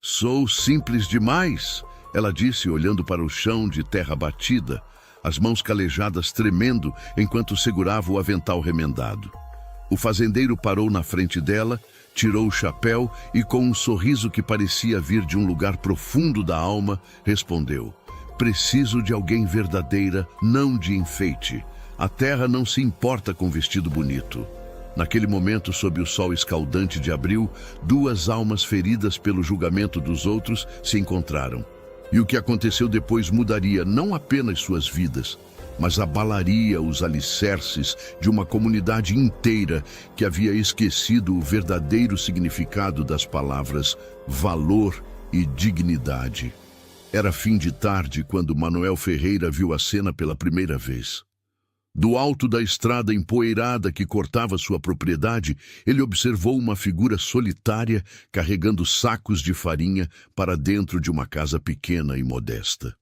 Sou simples demais, ela disse, olhando para o chão de terra batida, as mãos calejadas tremendo enquanto segurava o avental remendado. O fazendeiro parou na frente dela, tirou o chapéu e, com um sorriso que parecia vir de um lugar profundo da alma, respondeu: preciso de alguém verdadeira, não de enfeite. A terra não se importa com vestido bonito. Naquele momento, sob o sol escaldante de abril, duas almas feridas pelo julgamento dos outros se encontraram. E o que aconteceu depois mudaria não apenas suas vidas, mas abalaria os alicerces de uma comunidade inteira que havia esquecido o verdadeiro significado das palavras valor e dignidade. Era fim de tarde quando Manuel Ferreira viu a cena pela primeira vez. Do alto da estrada empoeirada que cortava sua propriedade, ele observou uma figura solitária carregando sacos de farinha para dentro de uma casa pequena e modesta.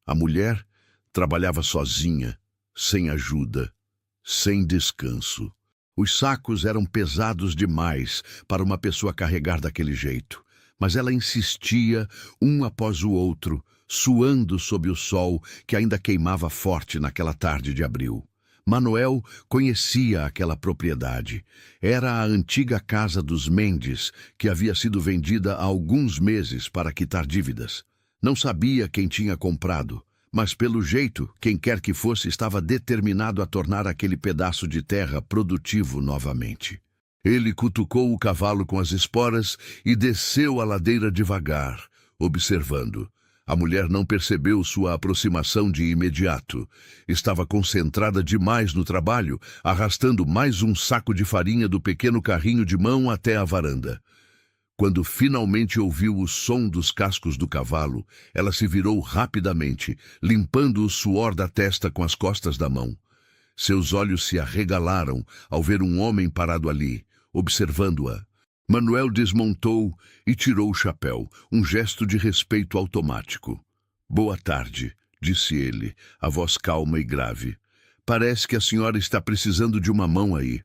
A mulher trabalhava sozinha, sem ajuda, sem descanso. Os sacos eram pesados demais para uma pessoa carregar daquele jeito, mas ela insistia, um após o outro, suando sob o sol que ainda queimava forte naquela tarde de abril. Manuel conhecia aquela propriedade. Era a antiga casa dos Mendes, que havia sido vendida há alguns meses para quitar dívidas. Não sabia quem tinha comprado, mas pelo jeito, quem quer que fosse estava determinado a tornar aquele pedaço de terra produtivo novamente. Ele cutucou o cavalo com as esporas e desceu a ladeira devagar, observando. A mulher não percebeu sua aproximação de imediato. Estava concentrada demais no trabalho, arrastando mais um saco de farinha do pequeno carrinho de mão até a varanda. Quando finalmente ouviu o som dos cascos do cavalo, ela se virou rapidamente, limpando o suor da testa com as costas da mão. Seus olhos se arregalaram ao ver um homem parado ali, observando-a. Manuel desmontou e tirou o chapéu, um gesto de respeito automático. Boa tarde, disse ele, a voz calma e grave. Parece que a senhora está precisando de uma mão aí.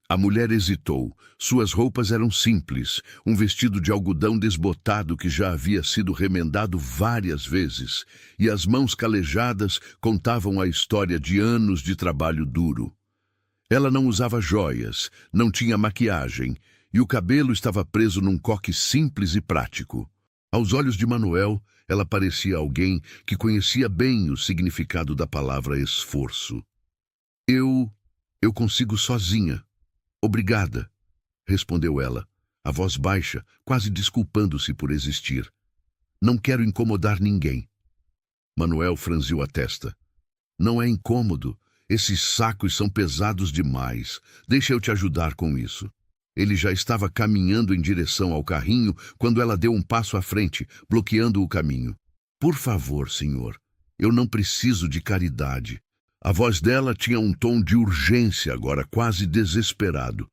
A mulher hesitou. Suas roupas eram simples, um vestido de algodão desbotado que já havia sido remendado várias vezes, e as mãos calejadas contavam a história de anos de trabalho duro. Ela não usava joias, não tinha maquiagem, e o cabelo estava preso num coque simples e prático. Aos olhos de Manuel, ela parecia alguém que conhecia bem o significado da palavra esforço. Eu consigo sozinha. Obrigada, respondeu ela, a voz baixa, quase desculpando-se por existir. Não quero incomodar ninguém. Manuel franziu a testa. Não é incômodo. Esses sacos são pesados demais. Deixa eu te ajudar com isso. Ele já estava caminhando em direção ao carrinho quando ela deu um passo à frente, bloqueando o caminho. Por favor, senhor, eu não preciso de caridade. A voz dela tinha um tom de urgência agora, quase desesperado.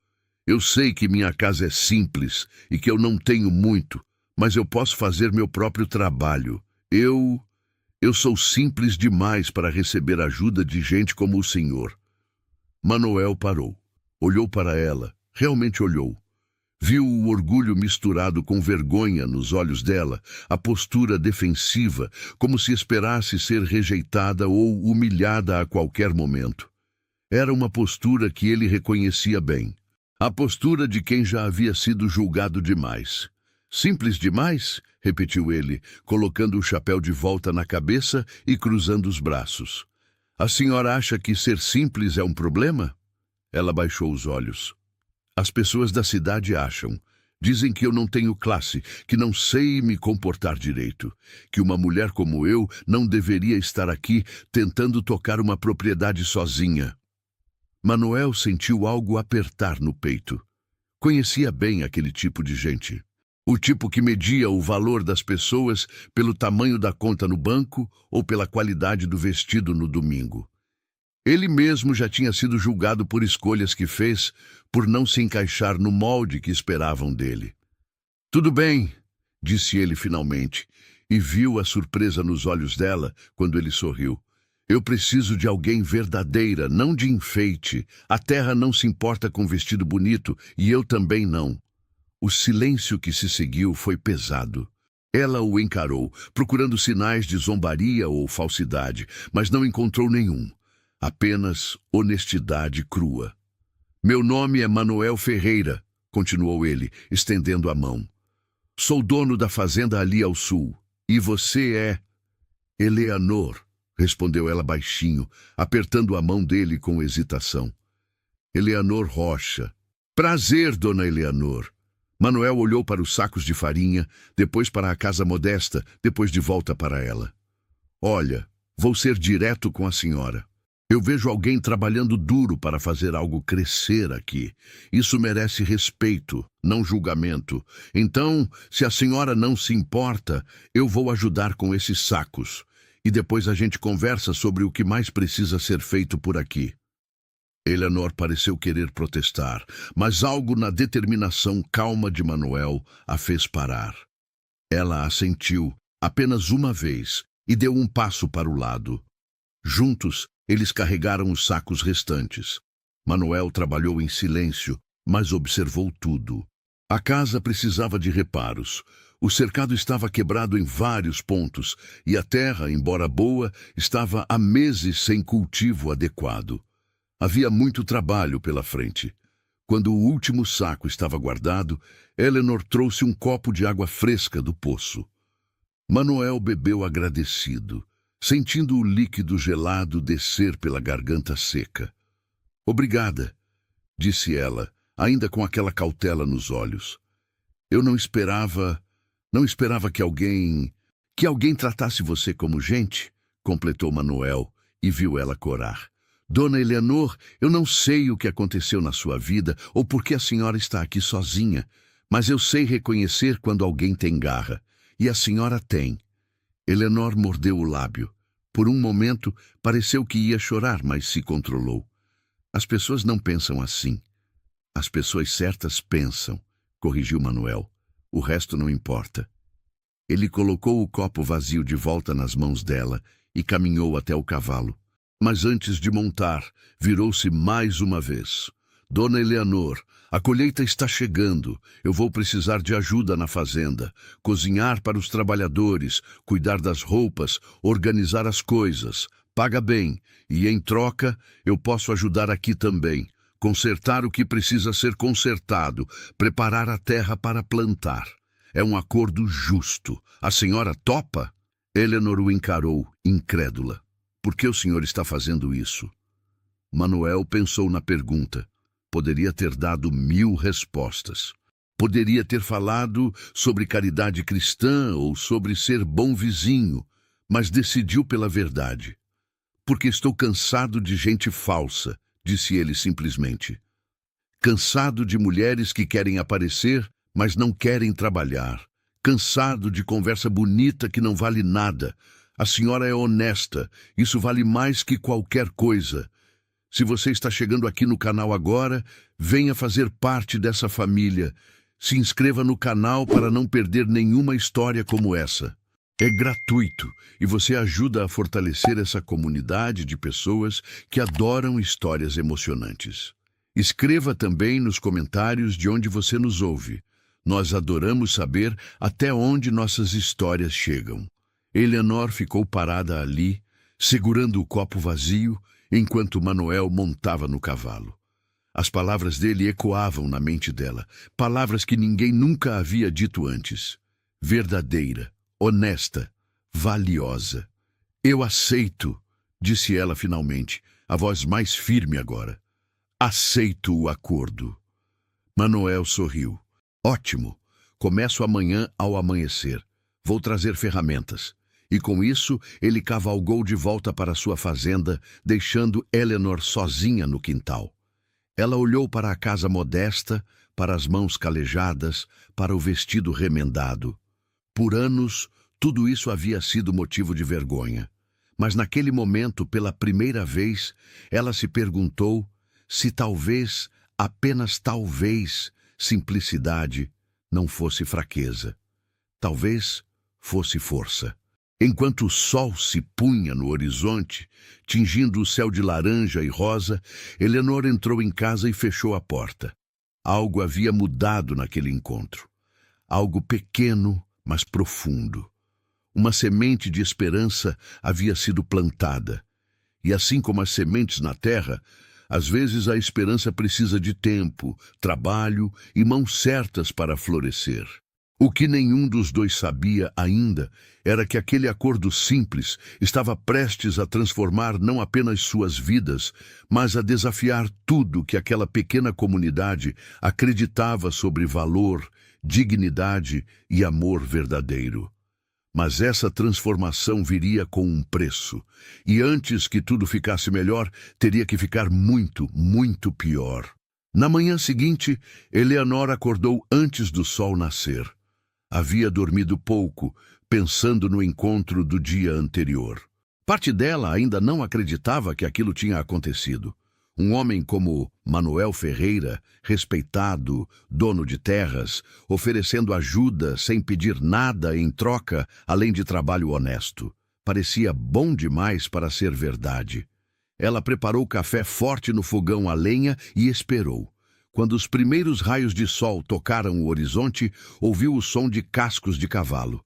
Eu sei que minha casa é simples e que eu não tenho muito, mas eu posso fazer meu próprio trabalho. Eu sou simples demais para receber ajuda de gente como o senhor. Manuel parou, olhou para ela. Realmente olhou. Viu o orgulho misturado com vergonha nos olhos dela, a postura defensiva, como se esperasse ser rejeitada ou humilhada a qualquer momento. Era uma postura que ele reconhecia bem. A postura de quem já havia sido julgado demais. Simples demais? Repetiu ele, colocando o chapéu de volta na cabeça e cruzando os braços. A senhora acha que ser simples é um problema? Ela baixou os olhos. As pessoas da cidade acham. Dizem que eu não tenho classe, que não sei me comportar direito, que uma mulher como eu não deveria estar aqui tentando tocar uma propriedade sozinha. Manuel sentiu algo apertar no peito. Conhecia bem aquele tipo de gente. O tipo que media o valor das pessoas pelo tamanho da conta no banco ou pela qualidade do vestido no domingo. Ele mesmo já tinha sido julgado por escolhas que fez, por não se encaixar no molde que esperavam dele. Tudo bem, disse ele finalmente, e viu a surpresa nos olhos dela quando ele sorriu. Eu preciso de alguém verdadeira, não de enfeite. A terra não se importa com vestido bonito, e eu também não. O silêncio que se seguiu foi pesado. Ela o encarou, procurando sinais de zombaria ou falsidade, mas não encontrou nenhum. Apenas honestidade crua. Meu nome é Manuel Ferreira, continuou ele, estendendo a mão. Sou dono da fazenda ali ao sul. E você é... Eleanor, respondeu ela baixinho, apertando a mão dele com hesitação. Eleanor Rocha. Prazer, dona Eleanor. Manuel olhou para os sacos de farinha, depois para a casa modesta, depois de volta para ela. Olha, vou ser direto com a senhora. Eu vejo alguém trabalhando duro para fazer algo crescer aqui. Isso merece respeito, não julgamento. Então, se a senhora não se importa, eu vou ajudar com esses sacos. E depois a gente conversa sobre o que mais precisa ser feito por aqui. Eleanor pareceu querer protestar, mas algo na determinação calma de Manuel a fez parar. Ela assentiu apenas uma vez e deu um passo para o lado. Juntos, eles carregaram os sacos restantes. Manuel trabalhou em silêncio, mas observou tudo. A casa precisava de reparos. O cercado estava quebrado em vários pontos e a terra, embora boa, estava há meses sem cultivo adequado. Havia muito trabalho pela frente. Quando o último saco estava guardado, Eleanor trouxe um copo de água fresca do poço. Manuel bebeu agradecido, sentindo o líquido gelado descer pela garganta seca. Obrigada, disse ela, ainda com aquela cautela nos olhos. Eu não esperava que alguém tratasse você como gente, completou Manuel e viu ela corar. Dona Eleanor, eu não sei o que aconteceu na sua vida ou por que a senhora está aqui sozinha, mas eu sei reconhecer quando alguém tem garra, e a senhora tem. Eleanor mordeu o lábio. Por um momento, pareceu que ia chorar, mas se controlou. As pessoas não pensam assim. As pessoas certas pensam, corrigiu Manuel. O resto não importa. Ele colocou o copo vazio de volta nas mãos dela e caminhou até o cavalo. Mas antes de montar, virou-se mais uma vez. Dona Eleanor, a colheita está chegando. Eu vou precisar de ajuda na fazenda. Cozinhar para os trabalhadores, cuidar das roupas, organizar as coisas. Paga bem. E, em troca, eu posso ajudar aqui também. Consertar o que precisa ser consertado. Preparar a terra para plantar. É um acordo justo. A senhora topa? Eleanor o encarou, incrédula. Por que o senhor está fazendo isso? Manuel pensou na pergunta. Poderia ter dado 1000 respostas. Poderia ter falado sobre caridade cristã ou sobre ser bom vizinho, mas decidiu pela verdade. Porque estou cansado de gente falsa, disse ele simplesmente. Cansado de mulheres que querem aparecer, mas não querem trabalhar. Cansado de conversa bonita que não vale nada. A senhora é honesta, isso vale mais que qualquer coisa. Se você está chegando aqui no canal agora, venha fazer parte dessa família. Se inscreva no canal para não perder nenhuma história como essa. É gratuito e você ajuda a fortalecer essa comunidade de pessoas que adoram histórias emocionantes. Escreva também nos comentários de onde você nos ouve. Nós adoramos saber até onde nossas histórias chegam. Eleanor ficou parada ali, segurando o copo vazio, enquanto Manuel montava no cavalo. As palavras dele ecoavam na mente dela, palavras que ninguém nunca havia dito antes. Verdadeira, honesta, valiosa. Eu aceito, disse ela finalmente, a voz mais firme agora. Aceito o acordo. Manuel sorriu. Ótimo. Começo amanhã ao amanhecer. Vou trazer ferramentas. E com isso, ele cavalgou de volta para sua fazenda, deixando Eleanor sozinha no quintal. Ela olhou para a casa modesta, para as mãos calejadas, para o vestido remendado. Por anos, tudo isso havia sido motivo de vergonha. Mas naquele momento, pela primeira vez, ela se perguntou se talvez, apenas talvez, simplicidade não fosse fraqueza. Talvez fosse força. Enquanto o sol se punha no horizonte, tingindo o céu de laranja e rosa, Eleanor entrou em casa e fechou a porta. Algo havia mudado naquele encontro. Algo pequeno, mas profundo. Uma semente de esperança havia sido plantada. E assim como as sementes na terra, às vezes a esperança precisa de tempo, trabalho e mãos certas para florescer. O que nenhum dos dois sabia ainda era que aquele acordo simples estava prestes a transformar não apenas suas vidas, mas a desafiar tudo que aquela pequena comunidade acreditava sobre valor, dignidade e amor verdadeiro. Mas essa transformação viria com um preço, e antes que tudo ficasse melhor, teria que ficar muito, muito pior. Na manhã seguinte, Eleanor acordou antes do sol nascer. Havia dormido pouco, pensando no encontro do dia anterior. Parte dela ainda não acreditava que aquilo tinha acontecido. Um homem como Manuel Ferreira, respeitado, dono de terras, oferecendo ajuda sem pedir nada em troca, além de trabalho honesto. Parecia bom demais para ser verdade. Ela preparou café forte no fogão a lenha e esperou. Quando os primeiros raios de sol tocaram o horizonte, ouviu o som de cascos de cavalo.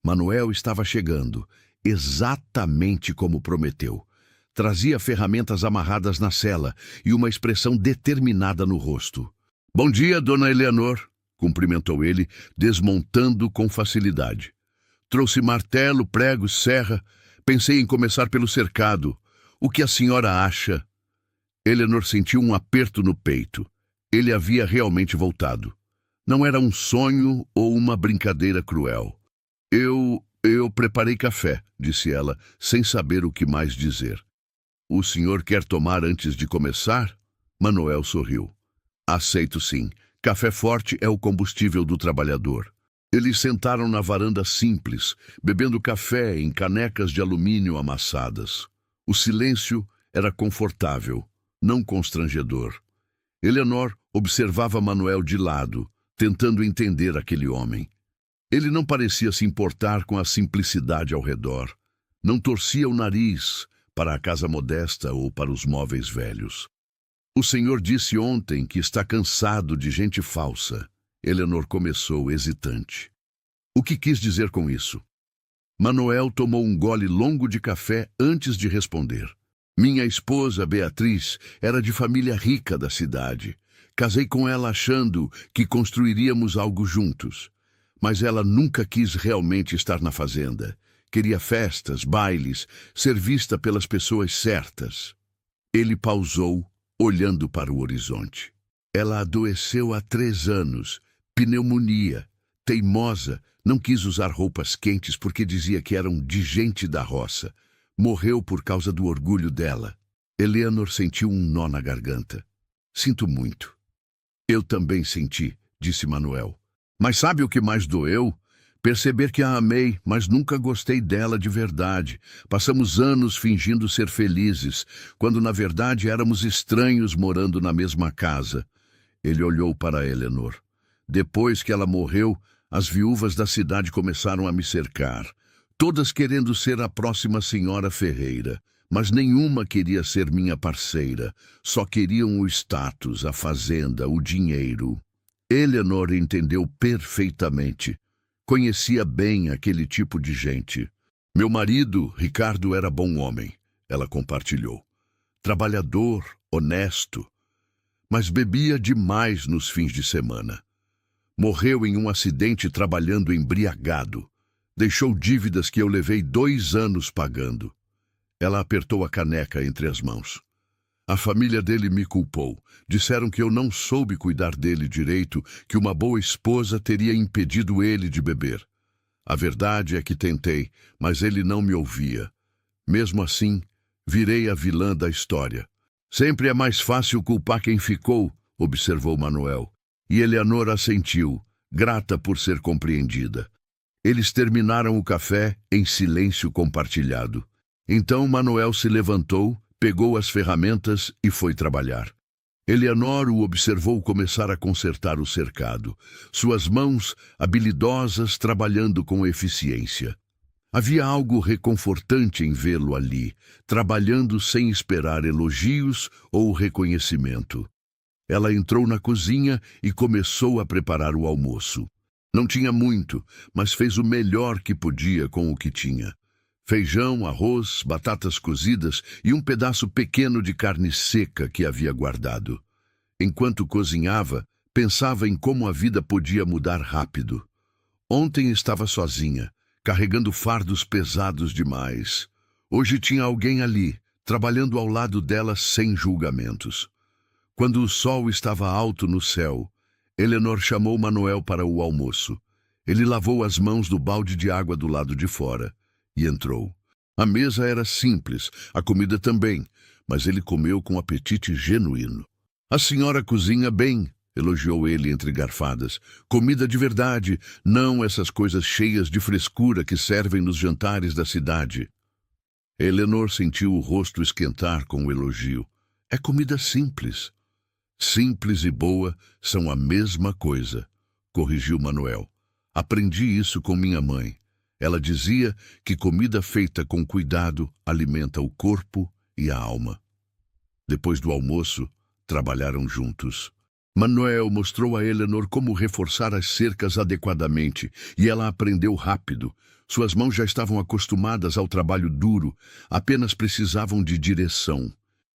Manuel estava chegando, exatamente como prometeu. Trazia ferramentas amarradas na sela e uma expressão determinada no rosto. "Bom dia, dona Eleanor", cumprimentou ele, desmontando com facilidade. "Trouxe martelo, pregos, serra. Pensei em começar pelo cercado. O que a senhora acha?" Eleanor sentiu um aperto no peito. Ele havia realmente voltado. Não era um sonho ou uma brincadeira cruel. Eu preparei café", disse ela, sem saber o que mais dizer. "O senhor quer tomar antes de começar?" Manuel sorriu. "Aceito sim. Café forte é o combustível do trabalhador." Eles sentaram na varanda simples, bebendo café em canecas de alumínio amassadas. O silêncio era confortável, não constrangedor. Eleanor observava Manuel de lado, tentando entender aquele homem. Ele não parecia se importar com a simplicidade ao redor. Não torcia o nariz para a casa modesta ou para os móveis velhos. "O senhor disse ontem que está cansado de gente falsa." Eleanor começou, hesitante. "O que quis dizer com isso?" Manuel tomou um gole longo de café antes de responder. "Minha esposa, Beatriz, era de família rica da cidade. Casei com ela achando que construiríamos algo juntos. Mas ela nunca quis realmente estar na fazenda. Queria festas, bailes, ser vista pelas pessoas certas." Ele pausou, olhando para o horizonte. "Ela adoeceu há 3 anos, pneumonia, teimosa, não quis usar roupas quentes porque dizia que eram de gente da roça. Morreu por causa do orgulho dela." Eleanor sentiu um nó na garganta. "Sinto muito." "Eu também senti", disse Manuel. "Mas sabe o que mais doeu? Perceber que a amei, mas nunca gostei dela de verdade. Passamos anos fingindo ser felizes, quando na verdade éramos estranhos morando na mesma casa." Ele olhou para Eleanor. "Depois que ela morreu, as viúvas da cidade começaram a me cercar, todas querendo ser a próxima senhora Ferreira, mas nenhuma queria ser minha parceira. Só queriam o status, a fazenda, o dinheiro." Eleanor entendeu perfeitamente. Conhecia bem aquele tipo de gente. "Meu marido, Ricardo, era bom homem", ela compartilhou. "Trabalhador, honesto, mas bebia demais nos fins de semana. Morreu em um acidente trabalhando embriagado. Deixou dívidas que eu levei 2 anos pagando." Ela apertou a caneca entre as mãos. "A família dele me culpou. Disseram que eu não soube cuidar dele direito, que uma boa esposa teria impedido ele de beber. A verdade é que tentei, mas ele não me ouvia. Mesmo assim, virei a vilã da história." "Sempre é mais fácil culpar quem ficou", observou Manuel. E Eleanor assentiu, grata por ser compreendida. Eles terminaram o café em silêncio compartilhado. Então Manuel se levantou, pegou as ferramentas e foi trabalhar. Eleanor o observou começar a consertar o cercado, suas mãos habilidosas trabalhando com eficiência. Havia algo reconfortante em vê-lo ali, trabalhando sem esperar elogios ou reconhecimento. Ela entrou na cozinha e começou a preparar o almoço. Não tinha muito, mas fez o melhor que podia com o que tinha. Feijão, arroz, batatas cozidas e um pedaço pequeno de carne seca que havia guardado. Enquanto cozinhava, pensava em como a vida podia mudar rápido. Ontem estava sozinha, carregando fardos pesados demais. Hoje tinha alguém ali, trabalhando ao lado dela sem julgamentos. Quando o sol estava alto no céu, Eleanor chamou Manuel para o almoço. Ele lavou as mãos do balde de água do lado de fora e entrou. A mesa era simples, a comida também, mas ele comeu com apetite genuíno. "A senhora cozinha bem", elogiou ele entre garfadas. "Comida de verdade, não essas coisas cheias de frescura que servem nos jantares da cidade." Eleanor sentiu o rosto esquentar com o elogio. "É comida simples." "Simples e boa são a mesma coisa", corrigiu Manuel. "Aprendi isso com minha mãe. Ela dizia que comida feita com cuidado alimenta o corpo e a alma." Depois do almoço, trabalharam juntos. Manuel mostrou a Eleanor como reforçar as cercas adequadamente, e ela aprendeu rápido. Suas mãos já estavam acostumadas ao trabalho duro, apenas precisavam de direção.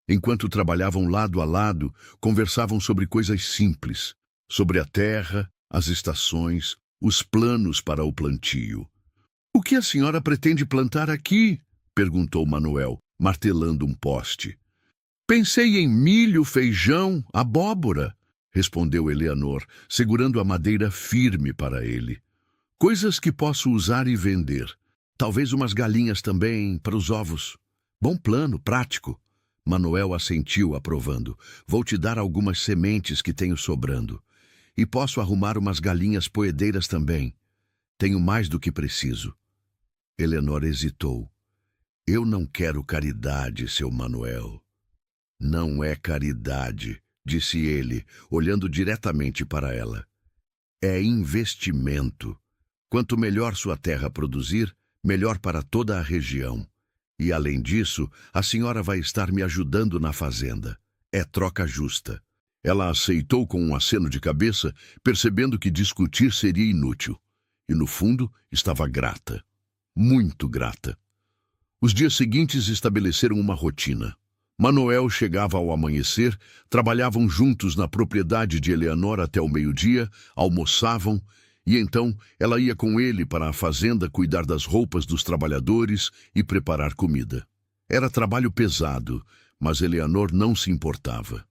Enquanto trabalhavam lado a lado, conversavam sobre coisas simples, sobre a terra, as estações, os planos para o plantio. "O que a senhora pretende plantar aqui?" perguntou Manuel, martelando um poste. "Pensei em milho, feijão, abóbora", respondeu Eleanor, segurando a madeira firme para ele. "Coisas que posso usar e vender. Talvez umas galinhas também, para os ovos." "Bom plano, prático." Manuel assentiu, aprovando. "Vou te dar algumas sementes que tenho sobrando. E posso arrumar umas galinhas poedeiras também. Tenho mais do que preciso." Eleanor hesitou. "Eu não quero caridade, seu Manuel." "Não é caridade", disse ele, olhando diretamente para ela. "É investimento. Quanto melhor sua terra produzir, melhor para toda a região. E, além disso, a senhora vai estar me ajudando na fazenda. É troca justa." Ela aceitou com um aceno de cabeça, percebendo que discutir seria inútil. E, no fundo, estava grata. Muito grata. Os dias seguintes estabeleceram uma rotina. Manuel chegava ao amanhecer, trabalhavam juntos na propriedade de Eleanor até o meio-dia, almoçavam, e então ela ia com ele para a fazenda cuidar das roupas dos trabalhadores e preparar comida. Era trabalho pesado, mas Eleanor não se importava.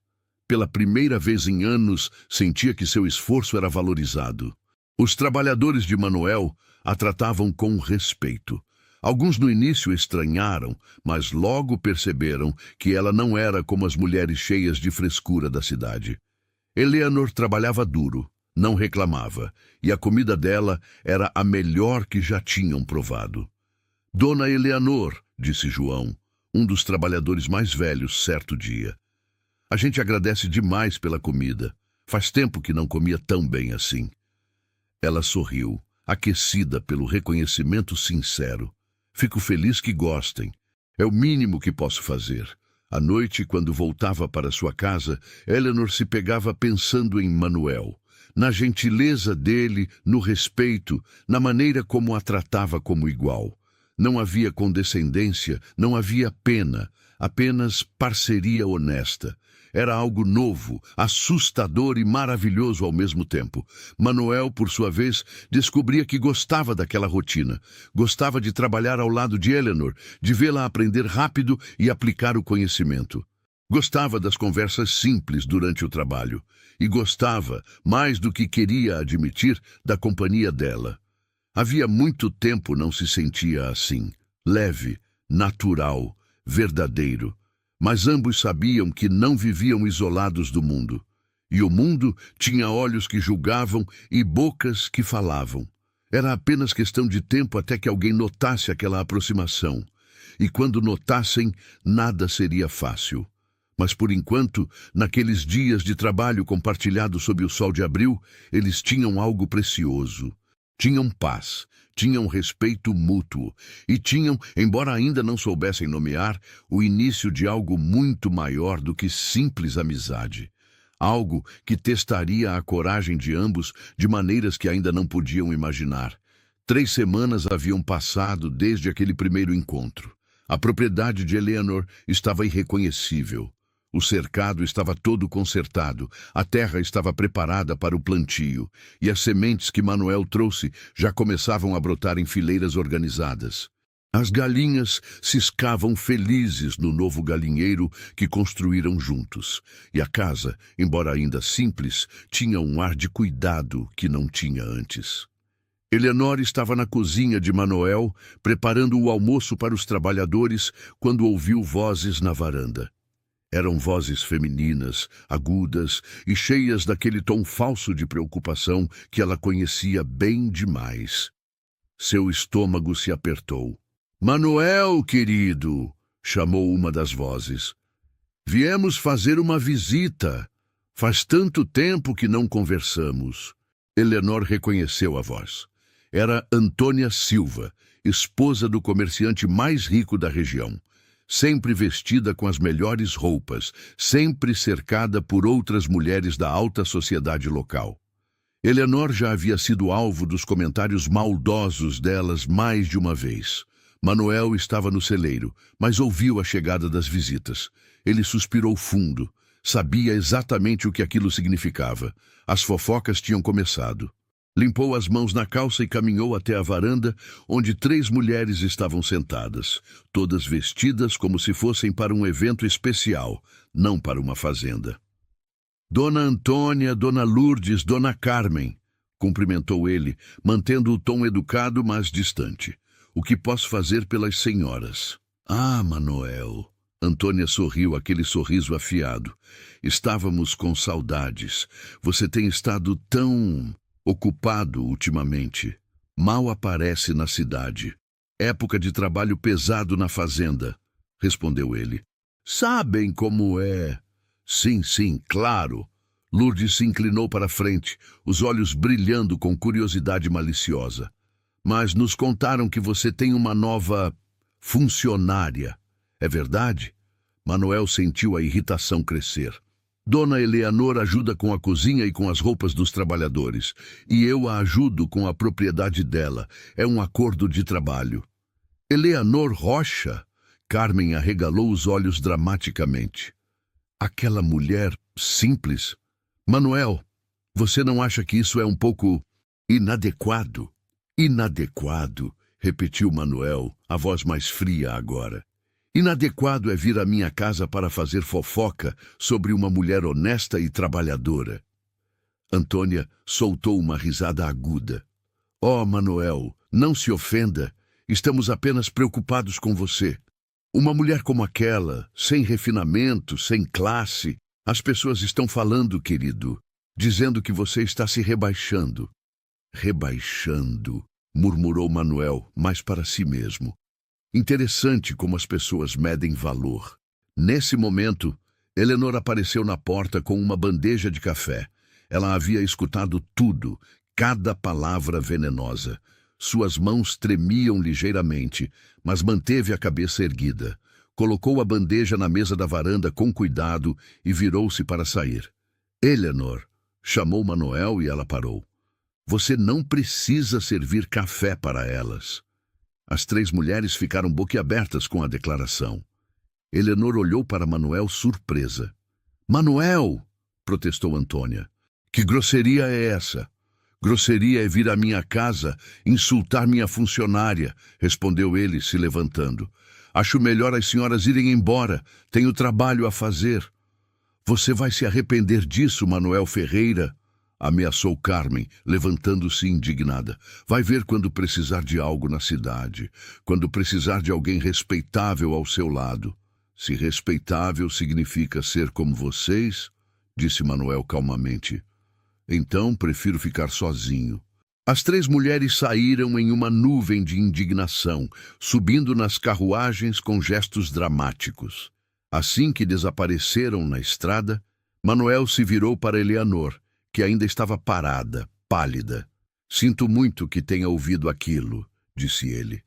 Pela primeira vez em anos, sentia que seu esforço era valorizado. Os trabalhadores de Manuel a tratavam com respeito. Alguns no início estranharam, mas logo perceberam que ela não era como as mulheres cheias de frescura da cidade. Eleanor trabalhava duro, não reclamava, e a comida dela era a melhor que já tinham provado. "Dona Eleanor", disse João, um dos trabalhadores mais velhos, certo dia. "A gente agradece demais pela comida. Faz tempo que não comia tão bem assim." Ela sorriu, aquecida pelo reconhecimento sincero. "Fico feliz que gostem. É o mínimo que posso fazer." À noite, quando voltava para sua casa, Eleanor se pegava pensando em Manuel, na gentileza dele, no respeito, na maneira como a tratava como igual. Não havia condescendência, não havia pena, apenas parceria honesta. Era algo novo, assustador e maravilhoso ao mesmo tempo. Manuel, por sua vez, descobria que gostava daquela rotina. Gostava de trabalhar ao lado de Eleanor, de vê-la aprender rápido e aplicar o conhecimento. Gostava das conversas simples durante o trabalho. E gostava, mais do que queria admitir, da companhia dela. Havia muito tempo não se sentia assim, leve, natural, verdadeiro. Mas ambos sabiam que não viviam isolados do mundo. E o mundo tinha olhos que julgavam e bocas que falavam. Era apenas questão de tempo até que alguém notasse aquela aproximação. E quando notassem, nada seria fácil. Mas por enquanto, naqueles dias de trabalho compartilhado sob o sol de abril, eles tinham algo precioso. Tinham paz, tinham respeito mútuo e tinham, embora ainda não soubessem nomear, o início de algo muito maior do que simples amizade. Algo que testaria a coragem de ambos de maneiras que ainda não podiam imaginar. 3 semanas haviam passado desde aquele primeiro encontro. A propriedade de Eleanor estava irreconhecível. O cercado estava todo consertado, a terra estava preparada para o plantio, e as sementes que Manuel trouxe já começavam a brotar em fileiras organizadas. As galinhas ciscavam felizes no novo galinheiro que construíram juntos, e a casa, embora ainda simples, tinha um ar de cuidado que não tinha antes. Eleanor estava na cozinha de Manuel, preparando o almoço para os trabalhadores, quando ouviu vozes na varanda. Eram vozes femininas, agudas e cheias daquele tom falso de preocupação que ela conhecia bem demais. Seu estômago se apertou. "Manuel, querido", chamou uma das vozes. "Viemos fazer uma visita. Faz tanto tempo que não conversamos." Eleanor reconheceu a voz. Era Antônia Silva, esposa do comerciante mais rico da região. Sempre vestida com as melhores roupas, sempre cercada por outras mulheres da alta sociedade local. Eleanor já havia sido alvo dos comentários maldosos delas mais de uma vez. Manuel estava no celeiro, mas ouviu a chegada das visitas. Ele suspirou fundo. Sabia exatamente o que aquilo significava. As fofocas tinham começado. Limpou as mãos na calça e caminhou até a varanda, onde 3 mulheres estavam sentadas, todas vestidas como se fossem para um evento especial, não para uma fazenda. "Dona Antônia, Dona Lourdes, Dona Carmen", cumprimentou ele, mantendo o tom educado, mas distante. "O que posso fazer pelas senhoras?" "Ah, Manuel." Antônia sorriu aquele sorriso afiado. "Estávamos com saudades. Você tem estado tão ocupado ultimamente. Mal aparece na cidade. Época de trabalho pesado na fazenda", respondeu ele. "Sabem como é." "Sim, sim, claro." Lourdes se inclinou para a frente, os olhos brilhando com curiosidade maliciosa. "Mas nos contaram que você tem uma nova funcionária. É verdade?" Manuel sentiu a irritação crescer. "Dona Eleanor ajuda com a cozinha e com as roupas dos trabalhadores, e eu a ajudo com a propriedade dela. É um acordo de trabalho." "Eleanor Rocha?" Carmen arregalou os olhos dramaticamente. "Aquela mulher simples? Manuel, você não acha que isso é um pouco inadequado?" "Inadequado", repetiu Manuel, a voz mais fria agora. "Inadequado é vir à minha casa para fazer fofoca sobre uma mulher honesta e trabalhadora." Antônia soltou uma risada aguda. "Oh, Manuel, não se ofenda. Estamos apenas preocupados com você. Uma mulher como aquela, sem refinamento, sem classe. As pessoas estão falando, querido, dizendo que você está se rebaixando." "Rebaixando", murmurou Manuel, mas para si mesmo. Interessante como as pessoas medem valor. Nesse momento, Eleanor apareceu na porta com uma bandeja de café. Ela havia escutado tudo, cada palavra venenosa. Suas mãos tremiam ligeiramente, mas manteve a cabeça erguida. Colocou a bandeja na mesa da varanda com cuidado e virou-se para sair. "Eleanor", chamou Manuel e ela parou. "Você não precisa servir café para elas." As 3 mulheres ficaram boquiabertas com a declaração. Eleanor olhou para Manuel surpresa. "Manuel!" protestou Antônia. "Que grosseria é essa?" "Grosseria é vir à minha casa insultar minha funcionária", respondeu ele, se levantando. "Acho melhor as senhoras irem embora. Tenho trabalho a fazer." "Você vai se arrepender disso, Manuel Ferreira", ameaçou Carmen, levantando-se indignada. "Vai ver quando precisar de algo na cidade, quando precisar de alguém respeitável ao seu lado." "Se respeitável significa ser como vocês", disse Manuel calmamente, "então prefiro ficar sozinho." As 3 mulheres saíram em uma nuvem de indignação, subindo nas carruagens com gestos dramáticos. Assim que desapareceram na estrada, Manuel se virou para Eleanor, que ainda estava parada, pálida. "Sinto muito que tenha ouvido aquilo", disse ele.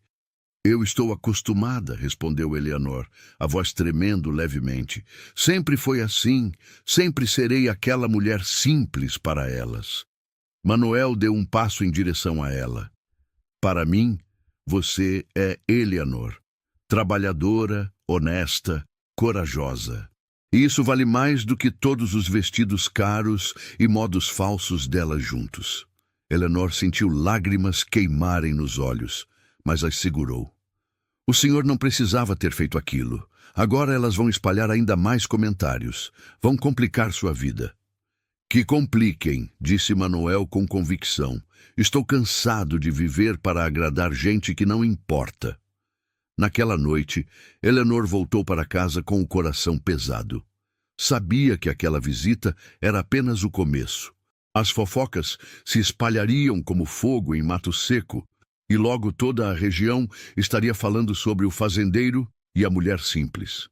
Eu estou acostumada, respondeu Eleanor, a voz tremendo levemente. Sempre foi assim, sempre serei aquela mulher simples para elas. Manuel deu um passo em direção a ela. Para mim, você é Eleanor, trabalhadora, honesta, corajosa. E isso vale mais do que todos os vestidos caros e modos falsos dela juntos. Eleanor sentiu lágrimas queimarem nos olhos, mas as segurou. O senhor não precisava ter feito aquilo. Agora elas vão espalhar ainda mais comentários. Vão complicar sua vida. Que compliquem, disse Manuel com convicção. Estou cansado de viver para agradar gente que não importa. Naquela noite, Eleanor voltou para casa com o coração pesado. Sabia que aquela visita era apenas o começo. As fofocas se espalhariam como fogo em Mato Seco, e logo toda a região estaria falando sobre o fazendeiro e a mulher simples.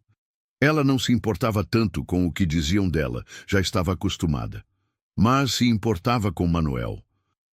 Ela não se importava tanto com o que diziam dela, já estava acostumada. Mas se importava com Manuel.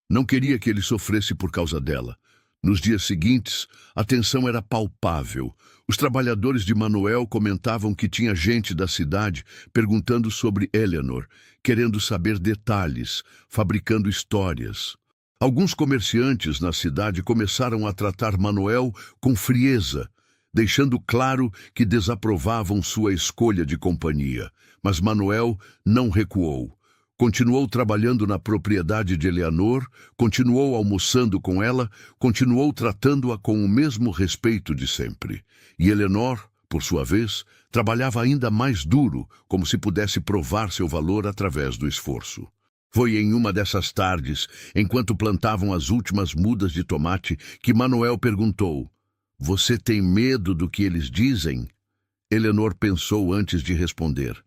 Não queria que ele sofresse por causa dela. Nos dias seguintes, a tensão era palpável. Os trabalhadores de Manuel comentavam que tinha gente da cidade perguntando sobre Eleanor, querendo saber detalhes, fabricando histórias. Alguns comerciantes na cidade começaram a tratar Manuel com frieza, deixando claro que desaprovavam sua escolha de companhia. Mas Manuel não recuou. Continuou trabalhando na propriedade de Eleanor, continuou almoçando com ela, continuou tratando-a com o mesmo respeito de sempre. E Eleanor, por sua vez, trabalhava ainda mais duro, como se pudesse provar seu valor através do esforço. Foi em uma dessas tardes, enquanto plantavam as últimas mudas de tomate, que Manuel perguntou: "Você tem medo do que eles dizem?" Eleanor pensou antes de responder.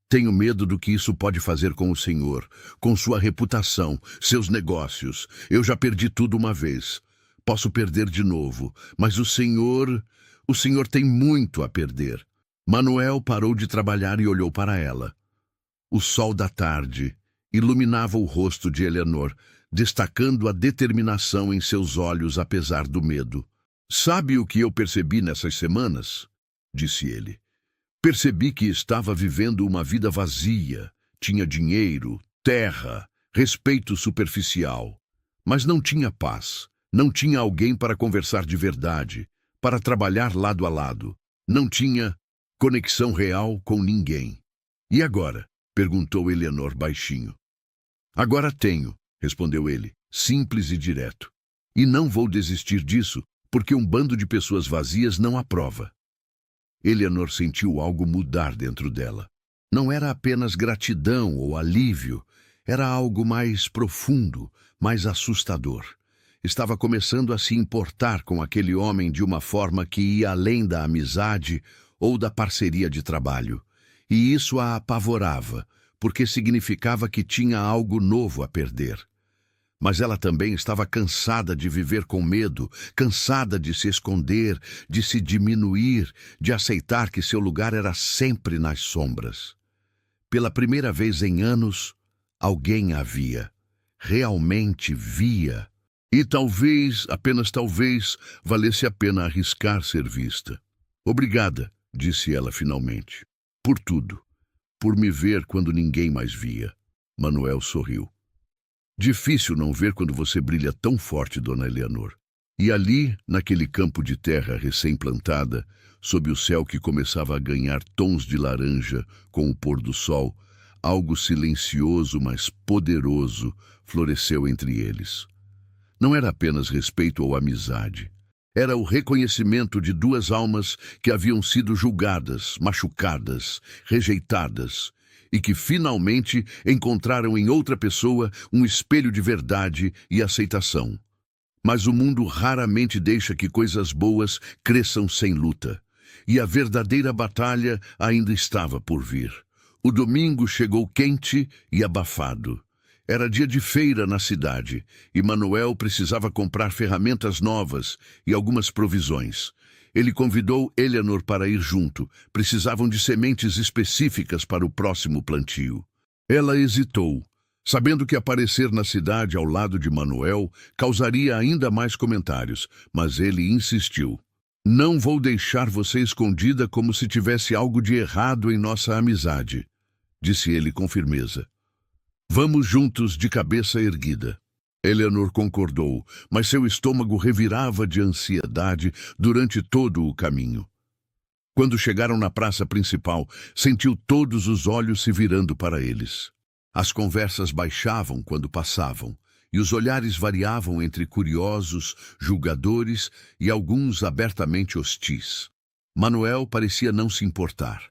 Tenho medo do que isso pode fazer com o senhor, com sua reputação, seus negócios. Eu já perdi tudo uma vez. Posso perder de novo, mas o senhor tem muito a perder. Manuel parou de trabalhar e olhou para ela. O sol da tarde iluminava o rosto de Eleanor, destacando a determinação em seus olhos apesar do medo. Sabe o que eu percebi nessas semanas? Disse ele. Percebi que estava vivendo uma vida vazia. Tinha dinheiro, terra, respeito superficial. Mas não tinha paz. Não tinha alguém para conversar de verdade, para trabalhar lado a lado. Não tinha conexão real com ninguém. E agora? Perguntou Eleanor baixinho. Agora tenho, respondeu ele, simples e direto. E não vou desistir disso, porque um bando de pessoas vazias não aprova. Eleanor sentiu algo mudar dentro dela. Não era apenas gratidão ou alívio, era algo mais profundo, mais assustador. Estava começando a se importar com aquele homem de uma forma que ia além da amizade ou da parceria de trabalho. E isso a apavorava, porque significava que tinha algo novo a perder. Mas ela também estava cansada de viver com medo, cansada de se esconder, de se diminuir, de aceitar que seu lugar era sempre nas sombras. Pela primeira vez em anos, alguém a via. Realmente via. E talvez, apenas talvez, valesse a pena arriscar ser vista. Obrigada, disse ela finalmente. Por tudo. Por me ver quando ninguém mais via. Manuel sorriu. Difícil não ver quando você brilha tão forte, dona Eleanor. E ali, naquele campo de terra recém-plantada, sob o céu que começava a ganhar tons de laranja com o pôr do sol, algo silencioso, mas poderoso, floresceu entre eles. Não era apenas respeito ou amizade. Era o reconhecimento de duas almas que haviam sido julgadas, machucadas, rejeitadas, e que finalmente encontraram em outra pessoa um espelho de verdade e aceitação. Mas o mundo raramente deixa que coisas boas cresçam sem luta. E a verdadeira batalha ainda estava por vir. O domingo chegou quente e abafado. Era dia de feira na cidade, e Manuel precisava comprar ferramentas novas e algumas provisões. Ele convidou Eleanor para ir junto. Precisavam de sementes específicas para o próximo plantio. Ela hesitou, sabendo que aparecer na cidade ao lado de Manuel causaria ainda mais comentários, mas ele insistiu. Não vou deixar você escondida como se tivesse algo de errado em nossa amizade, disse ele com firmeza. Vamos juntos de cabeça erguida. Eleanor concordou, mas seu estômago revirava de ansiedade durante todo o caminho. Quando chegaram na praça principal, sentiu todos os olhos se virando para eles. As conversas baixavam quando passavam, e os olhares variavam entre curiosos, julgadores e alguns abertamente hostis. Manuel parecia não se importar.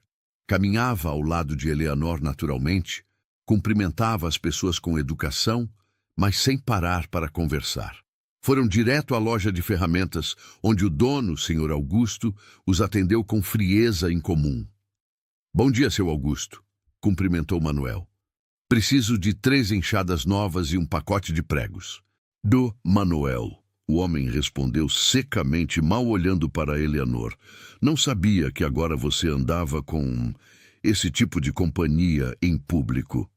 Caminhava ao lado de Eleanor naturalmente, cumprimentava as pessoas com educação, mas sem parar para conversar. Foram direto à loja de ferramentas, onde o dono, Sr. Augusto, os atendeu com frieza incomum. Bom dia, Sr. Augusto, cumprimentou Manuel. Preciso de 3 enxadas novas e um pacote de pregos. Do Manuel. O homem respondeu secamente, mal olhando para Eleanor. Não sabia que agora você andava com esse tipo de companhia em público.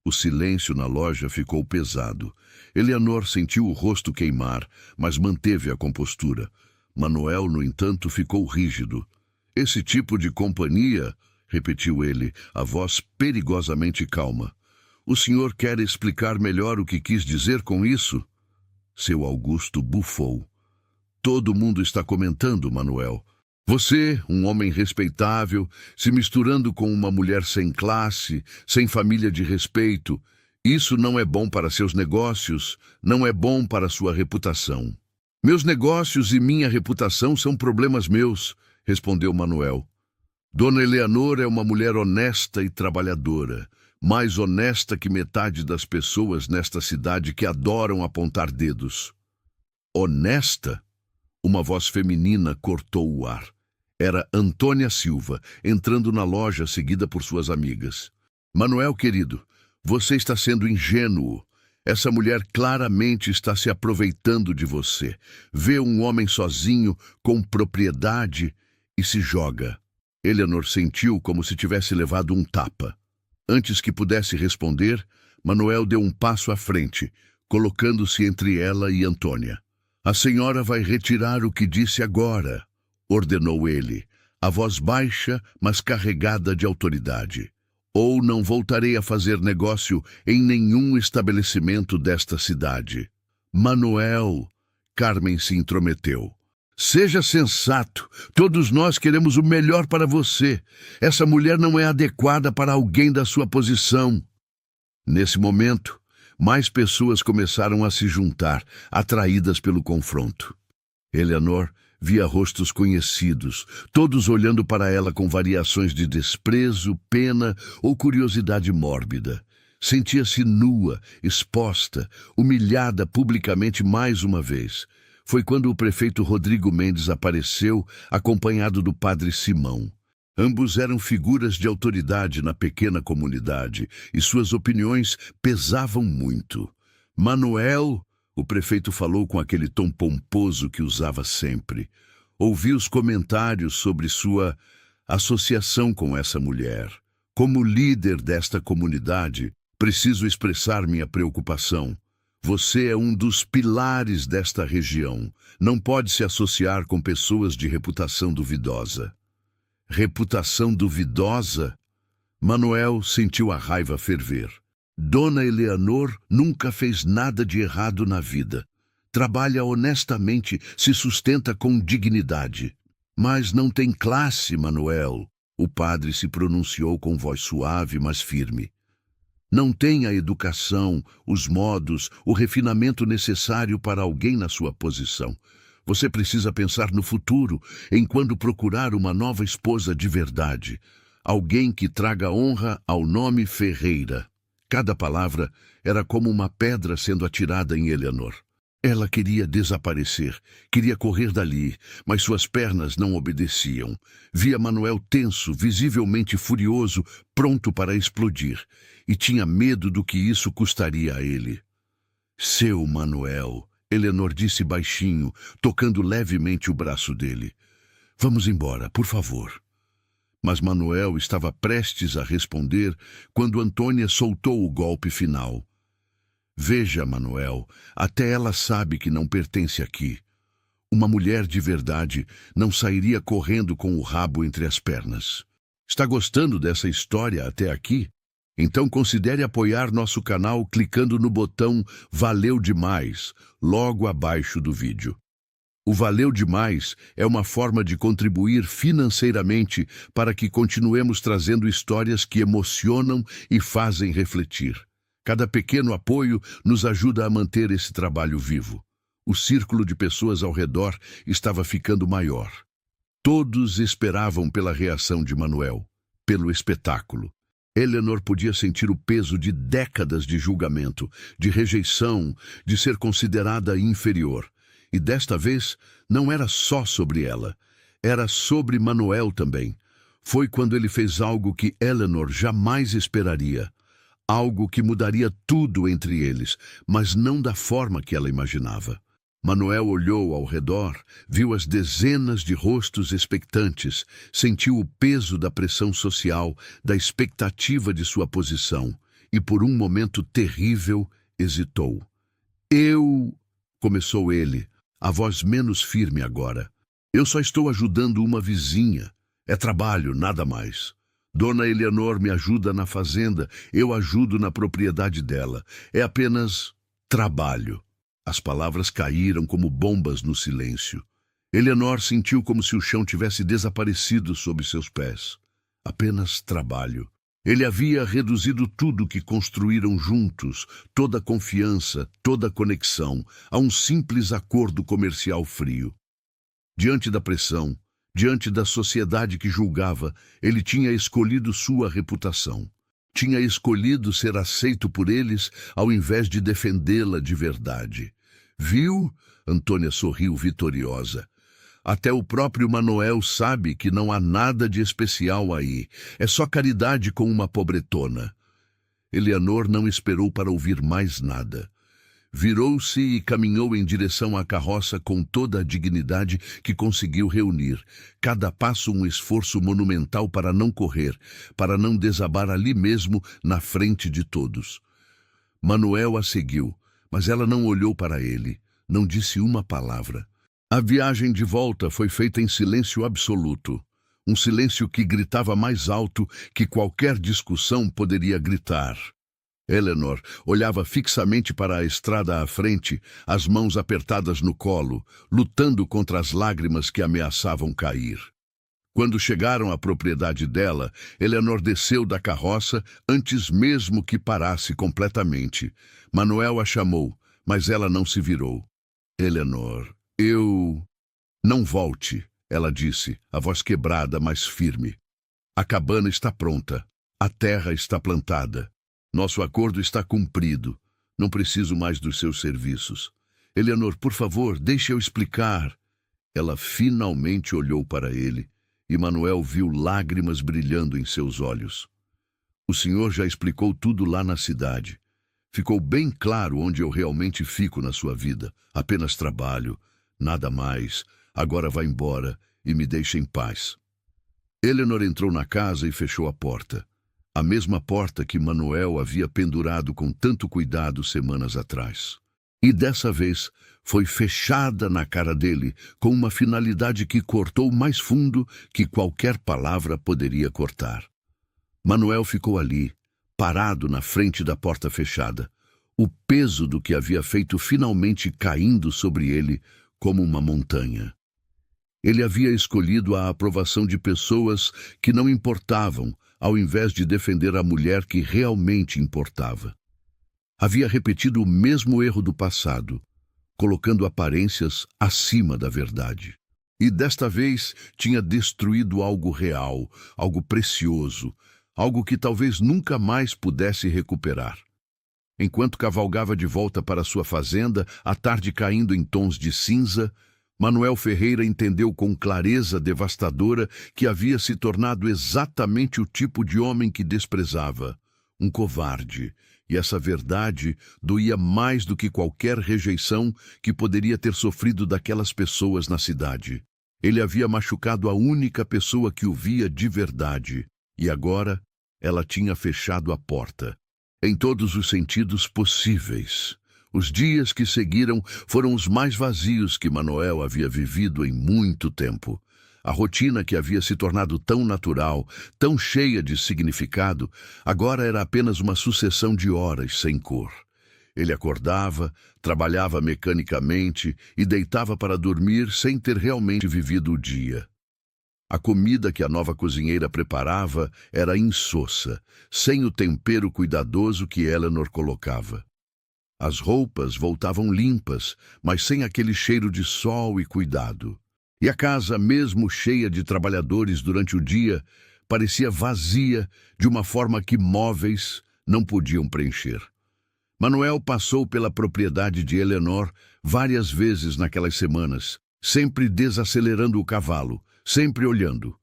O silêncio na loja ficou pesado. Eleanor sentiu o rosto queimar, mas manteve a compostura. Manuel, no entanto, ficou rígido. Esse tipo de companhia, repetiu ele, a voz perigosamente calma. O senhor quer explicar melhor o que quis dizer com isso? Seu Augusto bufou. Todo mundo está comentando, Manuel. Você, um homem respeitável, se misturando com uma mulher sem classe, sem família de respeito. Isso não é bom para seus negócios, não é bom para sua reputação. Meus negócios e minha reputação são problemas meus, respondeu Manuel. Dona Eleanor é uma mulher honesta e trabalhadora, mais honesta que metade das pessoas nesta cidade que adoram apontar dedos. Honesta? Uma voz feminina cortou o ar. Era Antônia Silva, entrando na loja seguida por suas amigas. Manuel, querido, você está sendo ingênuo. Essa mulher claramente está se aproveitando de você. Vê um homem sozinho, com propriedade, e se joga. Eleanor sentiu como se tivesse levado um tapa. Antes que pudesse responder, Manuel deu um passo à frente, colocando-se entre ela e Antônia. A senhora vai retirar o que disse agora, ordenou ele, a voz baixa, mas carregada de autoridade. Ou não voltarei a fazer negócio em nenhum estabelecimento desta cidade. Manuel, Carmen se intrometeu. Seja sensato, todos nós queremos o melhor para você. Essa mulher não é adequada para alguém da sua posição. Nesse momento, mais pessoas começaram a se juntar, atraídas pelo confronto. Eleanor via rostos conhecidos, todos olhando para ela com variações de desprezo, pena ou curiosidade mórbida. Sentia-se nua, exposta, humilhada publicamente mais uma vez. Foi quando o prefeito Rodrigo Mendes apareceu, acompanhado do padre Simão. Ambos eram figuras de autoridade na pequena comunidade e suas opiniões pesavam muito. Manuel, o prefeito falou com aquele tom pomposo que usava sempre. Ouvi os comentários sobre sua associação com essa mulher. Como líder desta comunidade, preciso expressar minha preocupação. Você é um dos pilares desta região. Não pode se associar com pessoas de reputação duvidosa. Reputação duvidosa? Manuel sentiu a raiva ferver. Dona Eleanor nunca fez nada de errado na vida. Trabalha honestamente, se sustenta com dignidade. Mas não tem classe, Manuel. O padre se pronunciou com voz suave, mas firme. Não tem a educação, os modos, o refinamento necessário para alguém na sua posição. Você precisa pensar no futuro, em quando procurar uma nova esposa de verdade. Alguém que traga honra ao nome Ferreira. Cada palavra era como uma pedra sendo atirada em Eleanor. Ela queria desaparecer, queria correr dali, mas suas pernas não obedeciam. Via Manuel tenso, visivelmente furioso, pronto para explodir, e tinha medo do que isso custaria a ele. Seu Manuel, Eleanor disse baixinho, tocando levemente o braço dele. Vamos embora, por favor. Mas Manuel estava prestes a responder quando Antônia soltou o golpe final. Veja, Manuel, até ela sabe que não pertence aqui. Uma mulher de verdade não sairia correndo com o rabo entre as pernas. Está gostando dessa história até aqui? Então considere apoiar nosso canal clicando no botão Valeu Demais, logo abaixo do vídeo. O Valeu Demais é uma forma de contribuir financeiramente para que continuemos trazendo histórias que emocionam e fazem refletir. Cada pequeno apoio nos ajuda a manter esse trabalho vivo. O círculo de pessoas ao redor estava ficando maior. Todos esperavam pela reação de Manuel, pelo espetáculo. Eleanor podia sentir o peso de décadas de julgamento, de rejeição, de ser considerada inferior. E desta vez não era só sobre ela, era sobre Manuel também. Foi quando ele fez algo que Eleanor jamais esperaria. Algo que mudaria tudo entre eles, mas não da forma que ela imaginava. Manuel olhou ao redor, viu as dezenas de rostos expectantes, sentiu o peso da pressão social, da expectativa de sua posição, e por um momento terrível hesitou. Começou ele, a voz menos firme agora. Eu só estou ajudando uma vizinha. É trabalho, nada mais. Dona Eleanor me ajuda na fazenda, eu ajudo na propriedade dela. É apenas trabalho. As palavras caíram como bombas no silêncio. Eleanor sentiu como se o chão tivesse desaparecido sob seus pés. Apenas trabalho. Ele havia reduzido tudo que construíram juntos, toda a confiança, toda a conexão, a um simples acordo comercial frio. Diante da pressão, diante da sociedade que julgava, ele tinha escolhido sua reputação. Tinha escolhido ser aceito por eles ao invés de defendê-la de verdade. Viu? Antônia sorriu vitoriosa. Até o próprio Manuel sabe que não há nada de especial aí. É só caridade com uma pobretona. Eleanor não esperou para ouvir mais nada. Virou-se e caminhou em direção à carroça com toda a dignidade que conseguiu reunir. Cada passo um esforço monumental para não correr, para não desabar ali mesmo na frente de todos. Manuel a seguiu, mas ela não olhou para ele, não disse uma palavra. A viagem de volta foi feita em silêncio absoluto. Um silêncio que gritava mais alto que qualquer discussão poderia gritar. Eleanor olhava fixamente para a estrada à frente, as mãos apertadas no colo, lutando contra as lágrimas que ameaçavam cair. Quando chegaram à propriedade dela, Eleanor desceu da carroça antes mesmo que parasse completamente. Manuel a chamou, mas ela não se virou. Eleanor, Não volte, ela disse, a voz quebrada, mas firme. A cabana está pronta, a terra está plantada. Nosso acordo está cumprido. Não preciso mais dos seus serviços. Eleanor, por favor, deixe eu explicar. Ela finalmente olhou para ele, e Manuel viu lágrimas brilhando em seus olhos. O senhor já explicou tudo lá na cidade. Ficou bem claro onde eu realmente fico na sua vida. Apenas trabalho, nada mais. Agora vá embora e me deixe em paz. Eleanor entrou na casa e fechou a porta. A mesma porta que Manuel havia pendurado com tanto cuidado semanas atrás. E dessa vez foi fechada na cara dele, com uma finalidade que cortou mais fundo que qualquer palavra poderia cortar. Manuel ficou ali, parado na frente da porta fechada, o peso do que havia feito finalmente caindo sobre ele como uma montanha. Ele havia escolhido a aprovação de pessoas que não importavam, ao invés de defender a mulher que realmente importava. Havia repetido o mesmo erro do passado, colocando aparências acima da verdade. E desta vez tinha destruído algo real, algo precioso, algo que talvez nunca mais pudesse recuperar. Enquanto cavalgava de volta para sua fazenda, a tarde caindo em tons de cinza, Manuel Ferreira entendeu com clareza devastadora que havia se tornado exatamente o tipo de homem que desprezava, um covarde, e essa verdade doía mais do que qualquer rejeição que poderia ter sofrido daquelas pessoas na cidade. Ele havia machucado a única pessoa que o via de verdade, e agora ela tinha fechado a porta. em todos os sentidos possíveis. Os dias que seguiram foram os mais vazios que Manoel havia vivido em muito tempo. A rotina que havia se tornado tão natural, tão cheia de significado, agora era apenas uma sucessão de horas sem cor. Ele acordava, trabalhava mecanicamente e deitava para dormir sem ter realmente vivido o dia. A comida que a nova cozinheira preparava era insossa, sem o tempero cuidadoso que Eleanor colocava. As roupas voltavam limpas, mas sem aquele cheiro de sol e cuidado. E a casa, mesmo cheia de trabalhadores durante o dia, parecia vazia de uma forma que móveis não podiam preencher. Manoel passou pela propriedade de Eleanor várias vezes naquelas semanas, sempre desacelerando o cavalo, sempre olhando.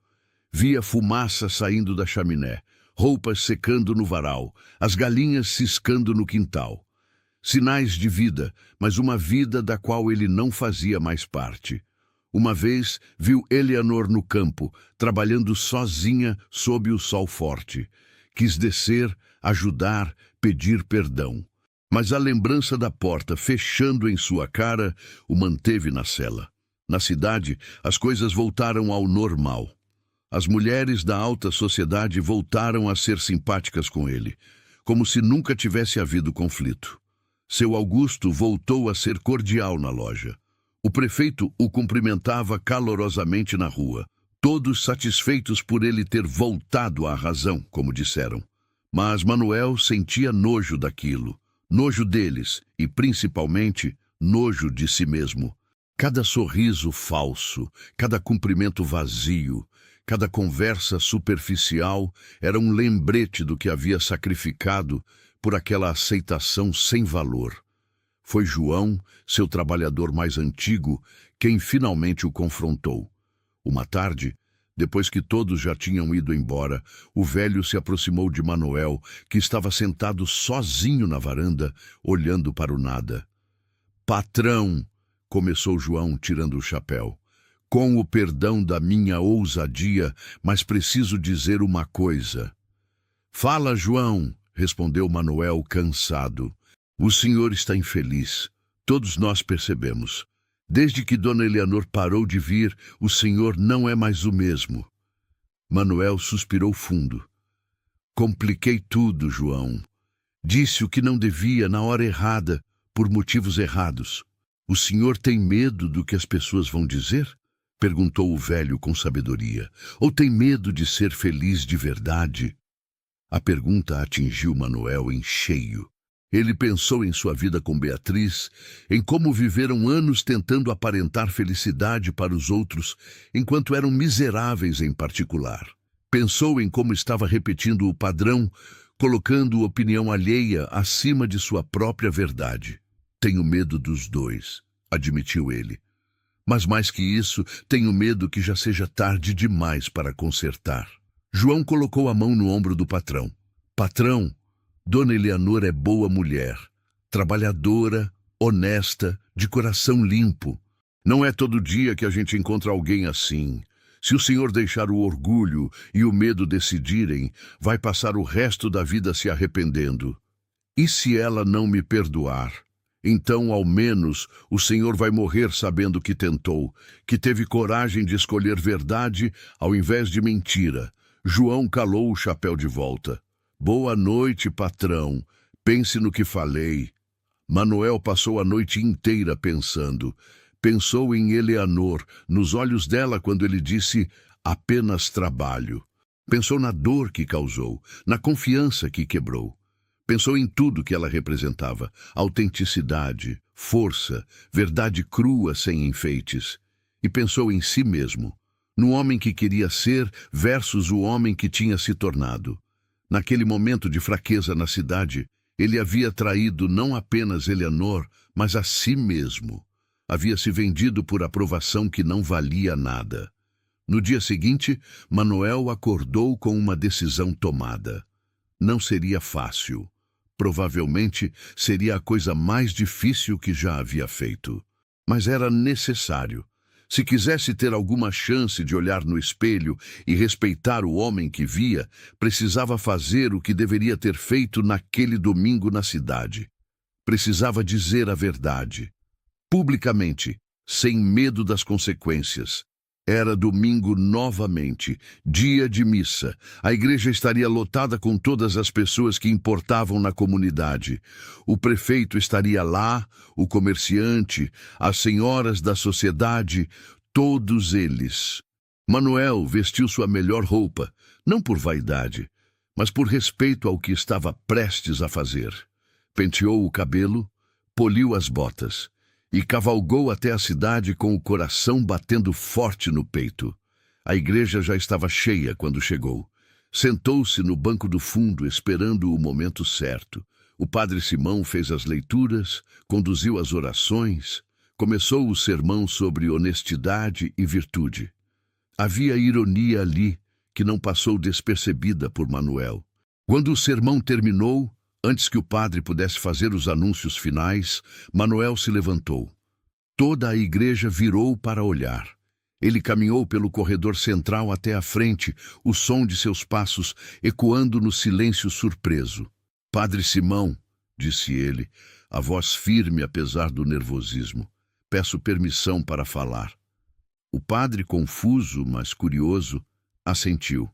Via fumaça saindo da chaminé, roupas secando no varal, as galinhas ciscando no quintal. Sinais de vida, mas uma vida da qual ele não fazia mais parte. Uma vez viu Eleanor no campo, trabalhando sozinha sob o sol forte. Quis descer, ajudar, pedir perdão. Mas a lembrança da porta fechando em sua cara o manteve na cela. Na cidade, as coisas voltaram ao normal. As mulheres da alta sociedade voltaram a ser simpáticas com ele, como se nunca tivesse havido conflito. Seu Augusto voltou a ser cordial na loja. O prefeito o cumprimentava calorosamente na rua, todos satisfeitos por ele ter voltado à razão, como disseram. Mas Manoel sentia nojo daquilo, nojo deles e, principalmente, nojo de si mesmo. Cada sorriso falso, cada cumprimento vazio, cada conversa superficial era um lembrete do que havia sacrificado por aquela aceitação sem valor. Foi João, seu trabalhador mais antigo, quem finalmente o confrontou. Uma tarde, depois que todos já tinham ido embora, o velho se aproximou de Manoel, que estava sentado sozinho na varanda, olhando para o nada. "Patrão", começou João, tirando o chapéu, "com o perdão da minha ousadia, mas preciso dizer uma coisa." "Fala, João", respondeu Manoel, cansado. "O senhor está infeliz. Todos nós percebemos. Desde que Dona Eleanor parou de vir, o senhor não é mais o mesmo." Manoel suspirou fundo. "Compliquei tudo, João. Disse o que não devia na hora errada, por motivos errados." "O senhor tem medo do que as pessoas vão dizer?" perguntou o velho com sabedoria. "Ou tem medo de ser feliz de verdade?" A pergunta atingiu Manoel em cheio. Ele pensou em sua vida com Beatriz, em como viveram anos tentando aparentar felicidade para os outros, enquanto eram miseráveis em particular. Pensou em como estava repetindo o padrão, colocando opinião alheia acima de sua própria verdade. "Tenho medo dos dois", admitiu ele. "Mas mais que isso, tenho medo que já seja tarde demais para consertar." João colocou a mão no ombro do patrão. "Patrão, Dona Eleanor é boa mulher, trabalhadora, honesta, de coração limpo. Não é todo dia que a gente encontra alguém assim. Se o senhor deixar o orgulho e o medo decidirem, vai passar o resto da vida se arrependendo. E se ela não me perdoar? Então, ao menos, o senhor vai morrer sabendo que tentou, que teve coragem de escolher verdade ao invés de mentira." João calou o chapéu de volta. "Boa noite, patrão. Pense no que falei." Manoel passou a noite inteira pensando. Pensou em Eleanor, nos olhos dela quando ele disse "apenas trabalho." Pensou na dor que causou, na confiança que quebrou. Pensou em tudo que ela representava: autenticidade, força, verdade crua sem enfeites. E pensou em si mesmo, no homem que queria ser versus o homem que tinha se tornado. Naquele momento de fraqueza na cidade, ele havia traído não apenas Eleanor, mas a si mesmo. Havia se vendido por aprovação que não valia nada. No dia seguinte, Manoel acordou com uma decisão tomada. Não seria fácil. Provavelmente seria a coisa mais difícil que já havia feito. Mas era necessário. Se quisesse ter alguma chance de olhar no espelho e respeitar o homem que via, precisava fazer o que deveria ter feito naquele domingo na cidade. Precisava dizer a verdade, publicamente, sem medo das consequências. Era domingo novamente, dia de missa. A igreja estaria lotada com todas as pessoas que importavam na comunidade. O prefeito estaria lá, o comerciante, as senhoras da sociedade, todos eles. Manuel vestiu sua melhor roupa, não por vaidade, mas por respeito ao que estava prestes a fazer. Penteou o cabelo, poliu as botas e cavalgou até a cidade com o coração batendo forte no peito. A igreja já estava cheia quando chegou. Sentou-se no banco do fundo, esperando o momento certo. O padre Simão fez as leituras, conduziu as orações, começou o sermão sobre honestidade e virtude. Havia ironia ali, que não passou despercebida por Manuel. Quando o sermão terminou, antes que o padre pudesse fazer os anúncios finais, Manuel se levantou. Toda a igreja virou para olhar. Ele caminhou pelo corredor central até a frente, o som de seus passos ecoando no silêncio surpreso. "Padre Simão", disse ele, a voz firme apesar do nervosismo, "peço permissão para falar." O padre, confuso, mas curioso, assentiu.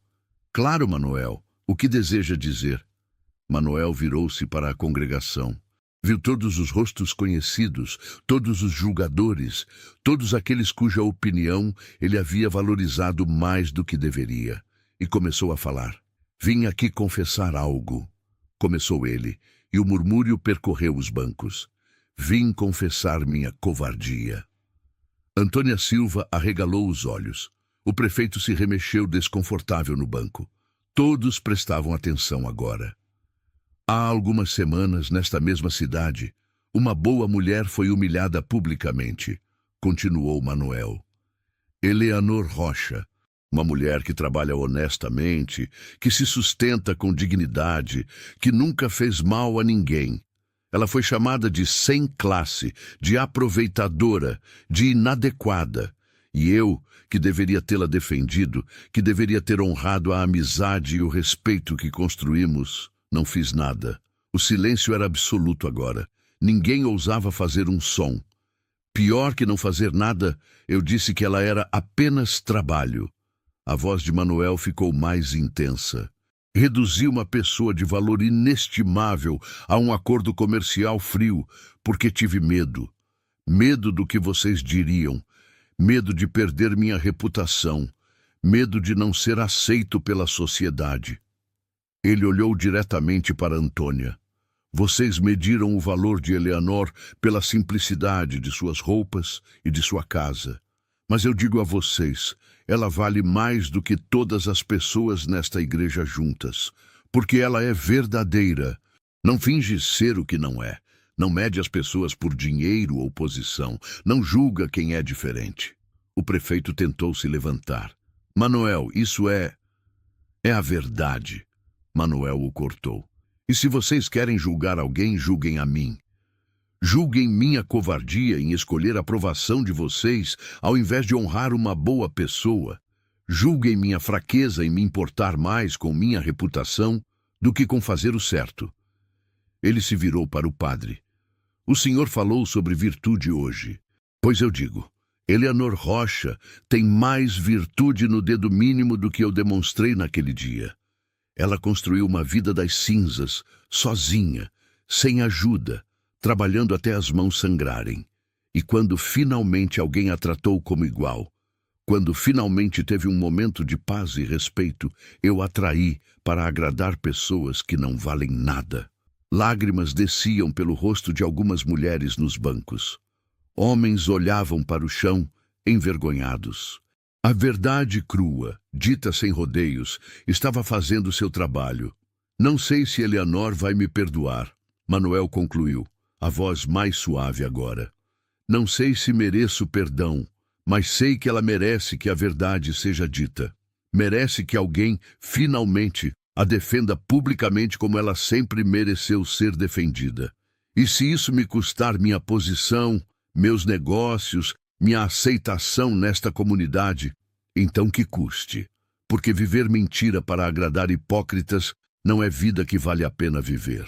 "Claro, Manuel, o que deseja dizer?" Manuel virou-se para a congregação. Viu todos os rostos conhecidos, todos os julgadores, todos aqueles cuja opinião ele havia valorizado mais do que deveria. E começou a falar. "Vim aqui confessar algo", começou ele, e o murmúrio percorreu os bancos. "Vim confessar minha covardia." Antônia Silva arregalou os olhos. O prefeito se remexeu desconfortável no banco. Todos prestavam atenção agora. Há algumas semanas, nesta mesma cidade, uma boa mulher foi humilhada publicamente, continuou Manuel. Eleanor Rocha, uma mulher que trabalha honestamente, que se sustenta com dignidade, que nunca fez mal a ninguém. Ela foi chamada de sem classe, de aproveitadora, de inadequada. E eu, que deveria tê-la defendido, que deveria ter honrado a amizade e o respeito que construímos, não fiz nada. O silêncio era absoluto agora. Ninguém ousava fazer um som. Pior que não fazer nada, eu disse que ela era apenas trabalho. A voz de Manuel ficou mais intensa. Reduzi uma pessoa de valor inestimável a um acordo comercial frio, porque tive medo. Medo do que vocês diriam. Medo de perder minha reputação. Medo de não ser aceito pela sociedade. Ele olhou diretamente para Antônia. Vocês mediram o valor de Eleanor pela simplicidade de suas roupas e de sua casa. Mas eu digo a vocês, ela vale mais do que todas as pessoas nesta igreja juntas, porque ela é verdadeira. Não finge ser o que não é. Não mede as pessoas por dinheiro ou posição. Não julga quem é diferente. O prefeito tentou se levantar. Manuel, isso é a verdade. Manuel o cortou. E se vocês querem julgar alguém, julguem a mim. Julguem minha covardia em escolher a aprovação de vocês ao invés de honrar uma boa pessoa. Julguem minha fraqueza em me importar mais com minha reputação do que com fazer o certo. Ele se virou para o padre. O senhor falou sobre virtude hoje. Pois eu digo, Eleanor Rocha tem mais virtude no dedo mínimo do que eu demonstrei naquele dia. Ela construiu uma vida das cinzas, sozinha, sem ajuda, trabalhando até as mãos sangrarem. E quando finalmente alguém a tratou como igual, quando finalmente teve um momento de paz e respeito, eu a traí para agradar pessoas que não valem nada. Lágrimas desciam pelo rosto de algumas mulheres nos bancos. Homens olhavam para o chão, envergonhados. A verdade crua, dita sem rodeios, estava fazendo seu trabalho. Não sei se Eleanor vai me perdoar, Manuel concluiu, a voz mais suave agora. Não sei se mereço perdão, mas sei que ela merece que a verdade seja dita. Merece que alguém, finalmente, a defenda publicamente como ela sempre mereceu ser defendida. E se isso me custar minha posição, meus negócios, minha aceitação nesta comunidade, então que custe. Porque viver mentira para agradar hipócritas não é vida que vale a pena viver.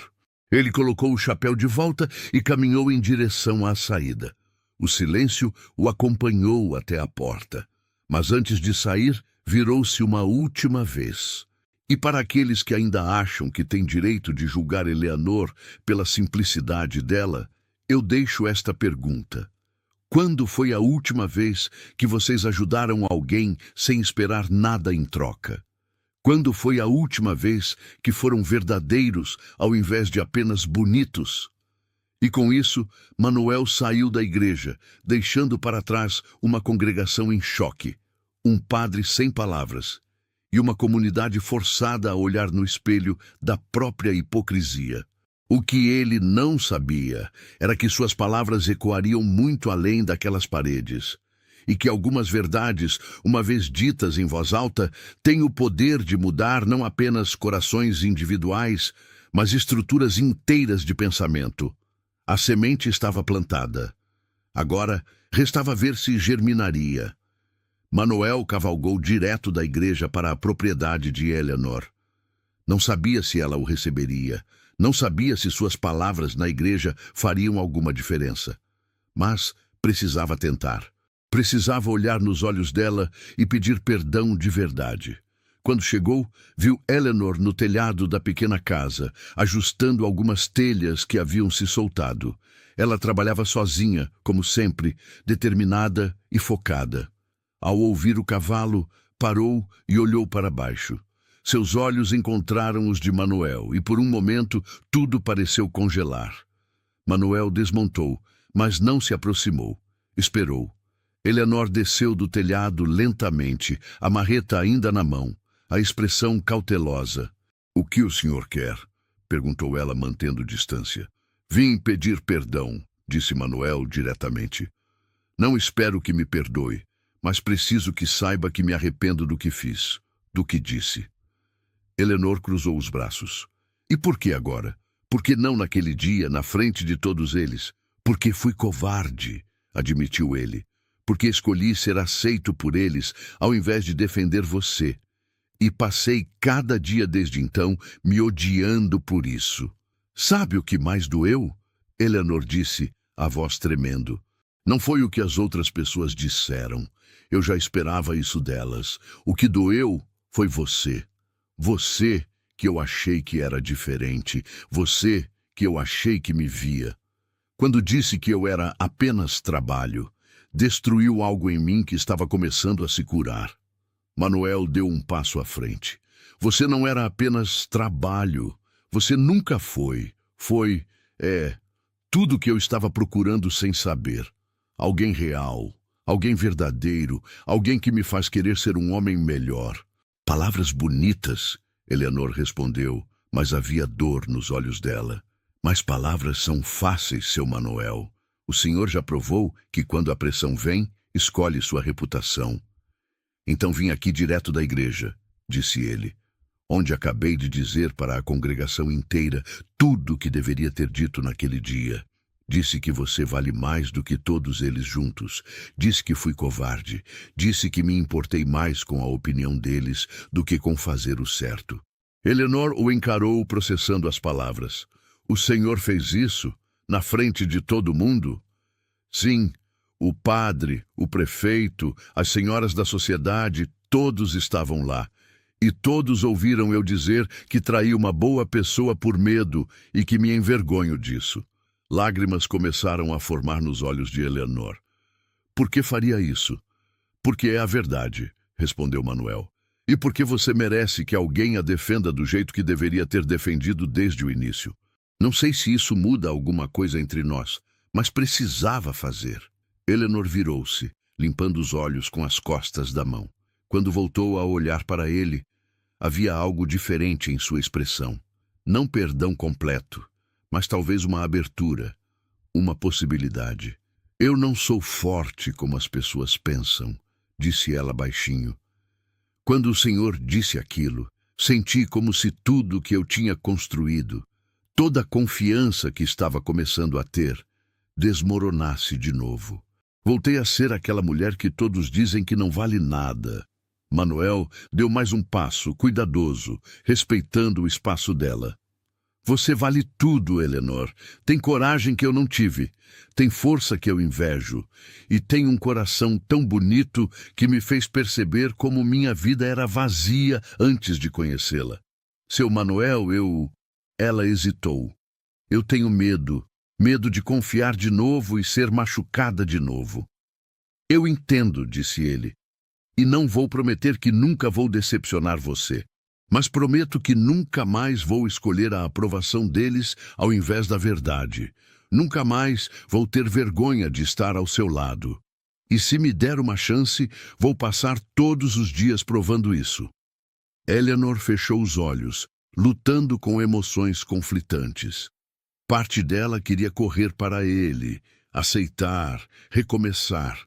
Ele colocou o chapéu de volta e caminhou em direção à saída. O silêncio o acompanhou até a porta. Mas antes de sair, virou-se uma última vez. E para aqueles que ainda acham que têm direito de julgar Eleanor pela simplicidade dela, eu deixo esta pergunta. Quando foi a última vez que vocês ajudaram alguém sem esperar nada em troca? Quando foi a última vez que foram verdadeiros ao invés de apenas bonitos? E com isso, Manuel saiu da igreja, deixando para trás uma congregação em choque, um padre sem palavras e uma comunidade forçada a olhar no espelho da própria hipocrisia. O que ele não sabia era que suas palavras ecoariam muito além daquelas paredes, e que algumas verdades, uma vez ditas em voz alta, têm o poder de mudar não apenas corações individuais, mas estruturas inteiras de pensamento. A semente estava plantada. Agora, restava ver se germinaria. Manuel cavalgou direto da igreja para a propriedade de Eleanor. Não sabia se ela o receberia. Não sabia se suas palavras na igreja fariam alguma diferença. Mas precisava tentar. Precisava olhar nos olhos dela e pedir perdão de verdade. Quando chegou, viu Eleanor no telhado da pequena casa, ajustando algumas telhas que haviam se soltado. Ela trabalhava sozinha, como sempre, determinada e focada. Ao ouvir o cavalo, parou e olhou para baixo. Seus olhos encontraram os de Manuel e, por um momento, tudo pareceu congelar. Manuel desmontou, mas não se aproximou. Esperou. Eleanor desceu do telhado lentamente, a marreta ainda na mão, a expressão cautelosa. "O que o senhor quer?" perguntou ela, mantendo distância. "Vim pedir perdão", disse Manuel diretamente. "Não espero que me perdoe, mas preciso que saiba que me arrependo do que fiz, do que disse." Eleanor cruzou os braços. "E por que agora? Por que não naquele dia, na frente de todos eles? Porque fui covarde", admitiu ele. "Porque escolhi ser aceito por eles, ao invés de defender você. E passei cada dia desde então me odiando por isso." "Sabe o que mais doeu?" Eleanor disse, a voz tremendo. "Não foi o que as outras pessoas disseram. Eu já esperava isso delas. O que doeu foi você. Você que eu achei que era diferente. Você que eu achei que me via. Quando disse que eu era apenas trabalho, destruiu algo em mim que estava começando a se curar." Manuel deu um passo à frente. "Você não era apenas trabalho. Você nunca foi. Tudo que eu estava procurando sem saber. Alguém real, alguém verdadeiro, alguém que me faz querer ser um homem melhor." "Palavras bonitas", Eleanor respondeu, mas havia dor nos olhos dela. "Mas palavras são fáceis, seu Manuel. O senhor já provou que quando a pressão vem, escolhe sua reputação." "Então vim aqui direto da igreja", disse ele, "onde acabei de dizer para a congregação inteira tudo o que deveria ter dito naquele dia. Disse que você vale mais do que todos eles juntos. Disse que fui covarde. Disse que me importei mais com a opinião deles do que com fazer o certo." Eleanor o encarou processando as palavras. "O senhor fez isso? Na frente de todo mundo?" "Sim. O padre, o prefeito, as senhoras da sociedade, todos estavam lá. E todos ouviram eu dizer que traí uma boa pessoa por medo e que me envergonho disso." Lágrimas começaram a formar nos olhos de Eleanor. "Por que faria isso?" "Porque é a verdade", respondeu Manuel. "E porque você merece que alguém a defenda do jeito que deveria ter defendido desde o início. Não sei se isso muda alguma coisa entre nós, mas precisava fazer." Eleanor virou-se, limpando os olhos com as costas da mão. Quando voltou a olhar para ele, havia algo diferente em sua expressão. Não perdão completo, mas talvez uma abertura, uma possibilidade. "Eu não sou forte como as pessoas pensam", disse ela baixinho. "Quando o senhor disse aquilo, senti como se tudo que eu tinha construído, toda a confiança que estava começando a ter, desmoronasse de novo. Voltei a ser aquela mulher que todos dizem que não vale nada. Manuel deu mais um passo, cuidadoso, respeitando o espaço dela. Você vale tudo, Eleanor. Tem coragem que eu não tive. Tem força que eu invejo. E tem um coração tão bonito que me fez perceber como minha vida era vazia antes de conhecê-la. Seu Manuel, Ela hesitou. Eu tenho medo. Medo de confiar de novo e ser machucada de novo. Eu entendo, disse ele. E não vou prometer que nunca vou decepcionar você. Mas prometo que nunca mais vou escolher a aprovação deles ao invés da verdade. Nunca mais vou ter vergonha de estar ao seu lado. E se me der uma chance, vou passar todos os dias provando isso. Eleanor fechou os olhos, lutando com emoções conflitantes. Parte dela queria correr para ele, aceitar, recomeçar.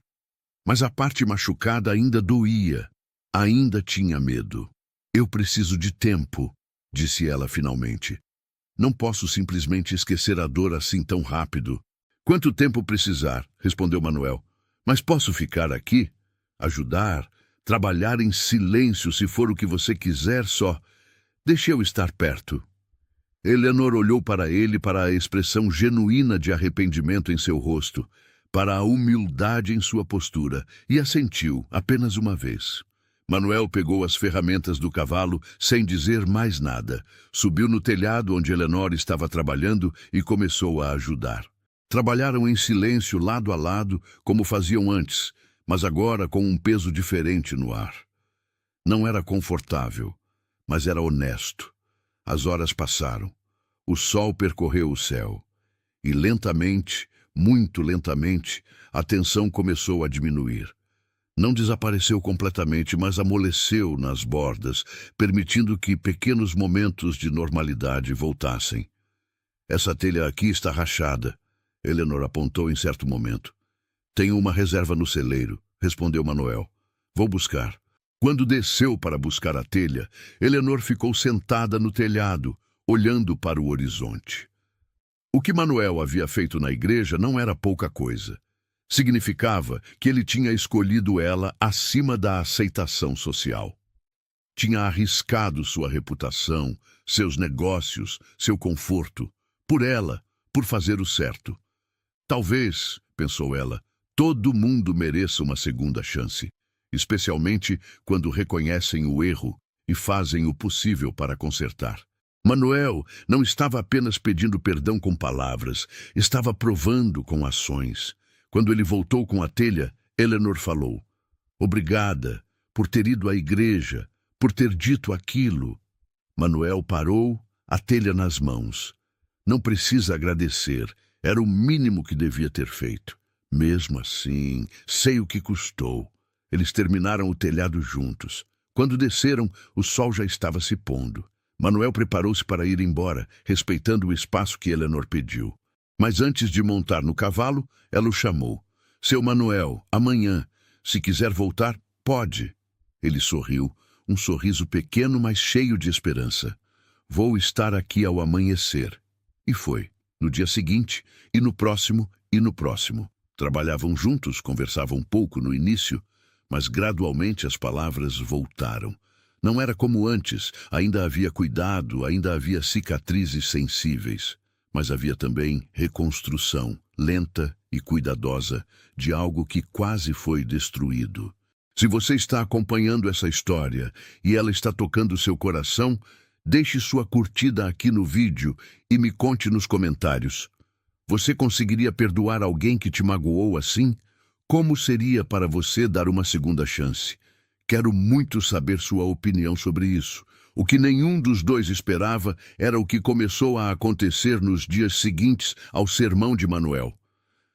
Mas a parte machucada ainda doía, ainda tinha medo. Eu preciso de tempo, disse ela finalmente. Não posso simplesmente esquecer a dor assim tão rápido. Quanto tempo precisar, respondeu Manuel. Mas posso ficar aqui, ajudar, trabalhar em silêncio se for o que você quiser só. Deixe eu estar perto. Eleanor olhou para ele, para a expressão genuína de arrependimento em seu rosto, para a humildade em sua postura, e assentiu apenas uma vez. Manuel pegou as ferramentas do cavalo sem dizer mais nada. Subiu no telhado onde Eleanor estava trabalhando e começou a ajudar. Trabalharam em silêncio lado a lado, como faziam antes, mas agora com um peso diferente no ar. Não era confortável, mas era honesto. As horas passaram. O sol percorreu o céu. E lentamente, muito lentamente, a tensão começou a diminuir. Não desapareceu completamente, mas amoleceu nas bordas, permitindo que pequenos momentos de normalidade voltassem. Essa telha aqui está rachada, Eleanor apontou em certo momento. Tenho uma reserva no celeiro, respondeu Manuel. Vou buscar. Quando desceu para buscar a telha, Eleanor ficou sentada no telhado, olhando para o horizonte. O que Manuel havia feito na igreja não era pouca coisa. Significava que ele tinha escolhido ela acima da aceitação social. Tinha arriscado sua reputação, seus negócios, seu conforto, por ela, por fazer o certo. Talvez, pensou ela, todo mundo mereça uma segunda chance, especialmente quando reconhecem o erro e fazem o possível para consertar. Manuel não estava apenas pedindo perdão com palavras, estava provando com ações. Quando ele voltou com a telha, Eleanor falou: Obrigada por ter ido à igreja, por ter dito aquilo. Manuel parou, a telha nas mãos. Não precisa agradecer, era o mínimo que devia ter feito. Mesmo assim, sei o que custou. Eles terminaram o telhado juntos. Quando desceram, o sol já estava se pondo. Manuel preparou-se para ir embora, respeitando o espaço que Eleanor pediu. Mas antes de montar no cavalo, ela o chamou. Seu Manuel, amanhã, se quiser voltar, pode. Ele sorriu, um sorriso pequeno, mas cheio de esperança. Vou estar aqui ao amanhecer. E foi. No dia seguinte, e no próximo, e no próximo. Trabalhavam juntos, conversavam pouco no início, mas gradualmente as palavras voltaram. Não era como antes, ainda havia cuidado, ainda havia cicatrizes sensíveis. Mas havia também reconstrução, lenta e cuidadosa, de algo que quase foi destruído. Se você está acompanhando essa história e ela está tocando seu coração, deixe sua curtida aqui no vídeo e me conte nos comentários. Você conseguiria perdoar alguém que te magoou assim? Como seria para você dar uma segunda chance? Quero muito saber sua opinião sobre isso. O que nenhum dos dois esperava era o que começou a acontecer nos dias seguintes ao sermão de Manuel.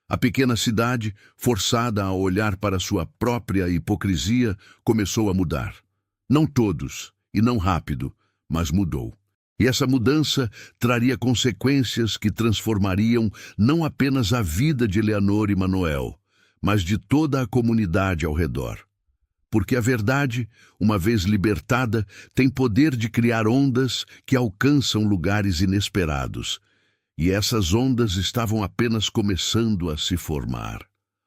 A pequena cidade, forçada a olhar para sua própria hipocrisia, começou a mudar. Não todos, e não rápido, mas mudou. E essa mudança traria consequências que transformariam não apenas a vida de Eleanor e Manuel, mas de toda a comunidade ao redor. Porque a verdade, uma vez libertada, tem poder de criar ondas que alcançam lugares inesperados. E essas ondas estavam apenas começando a se formar.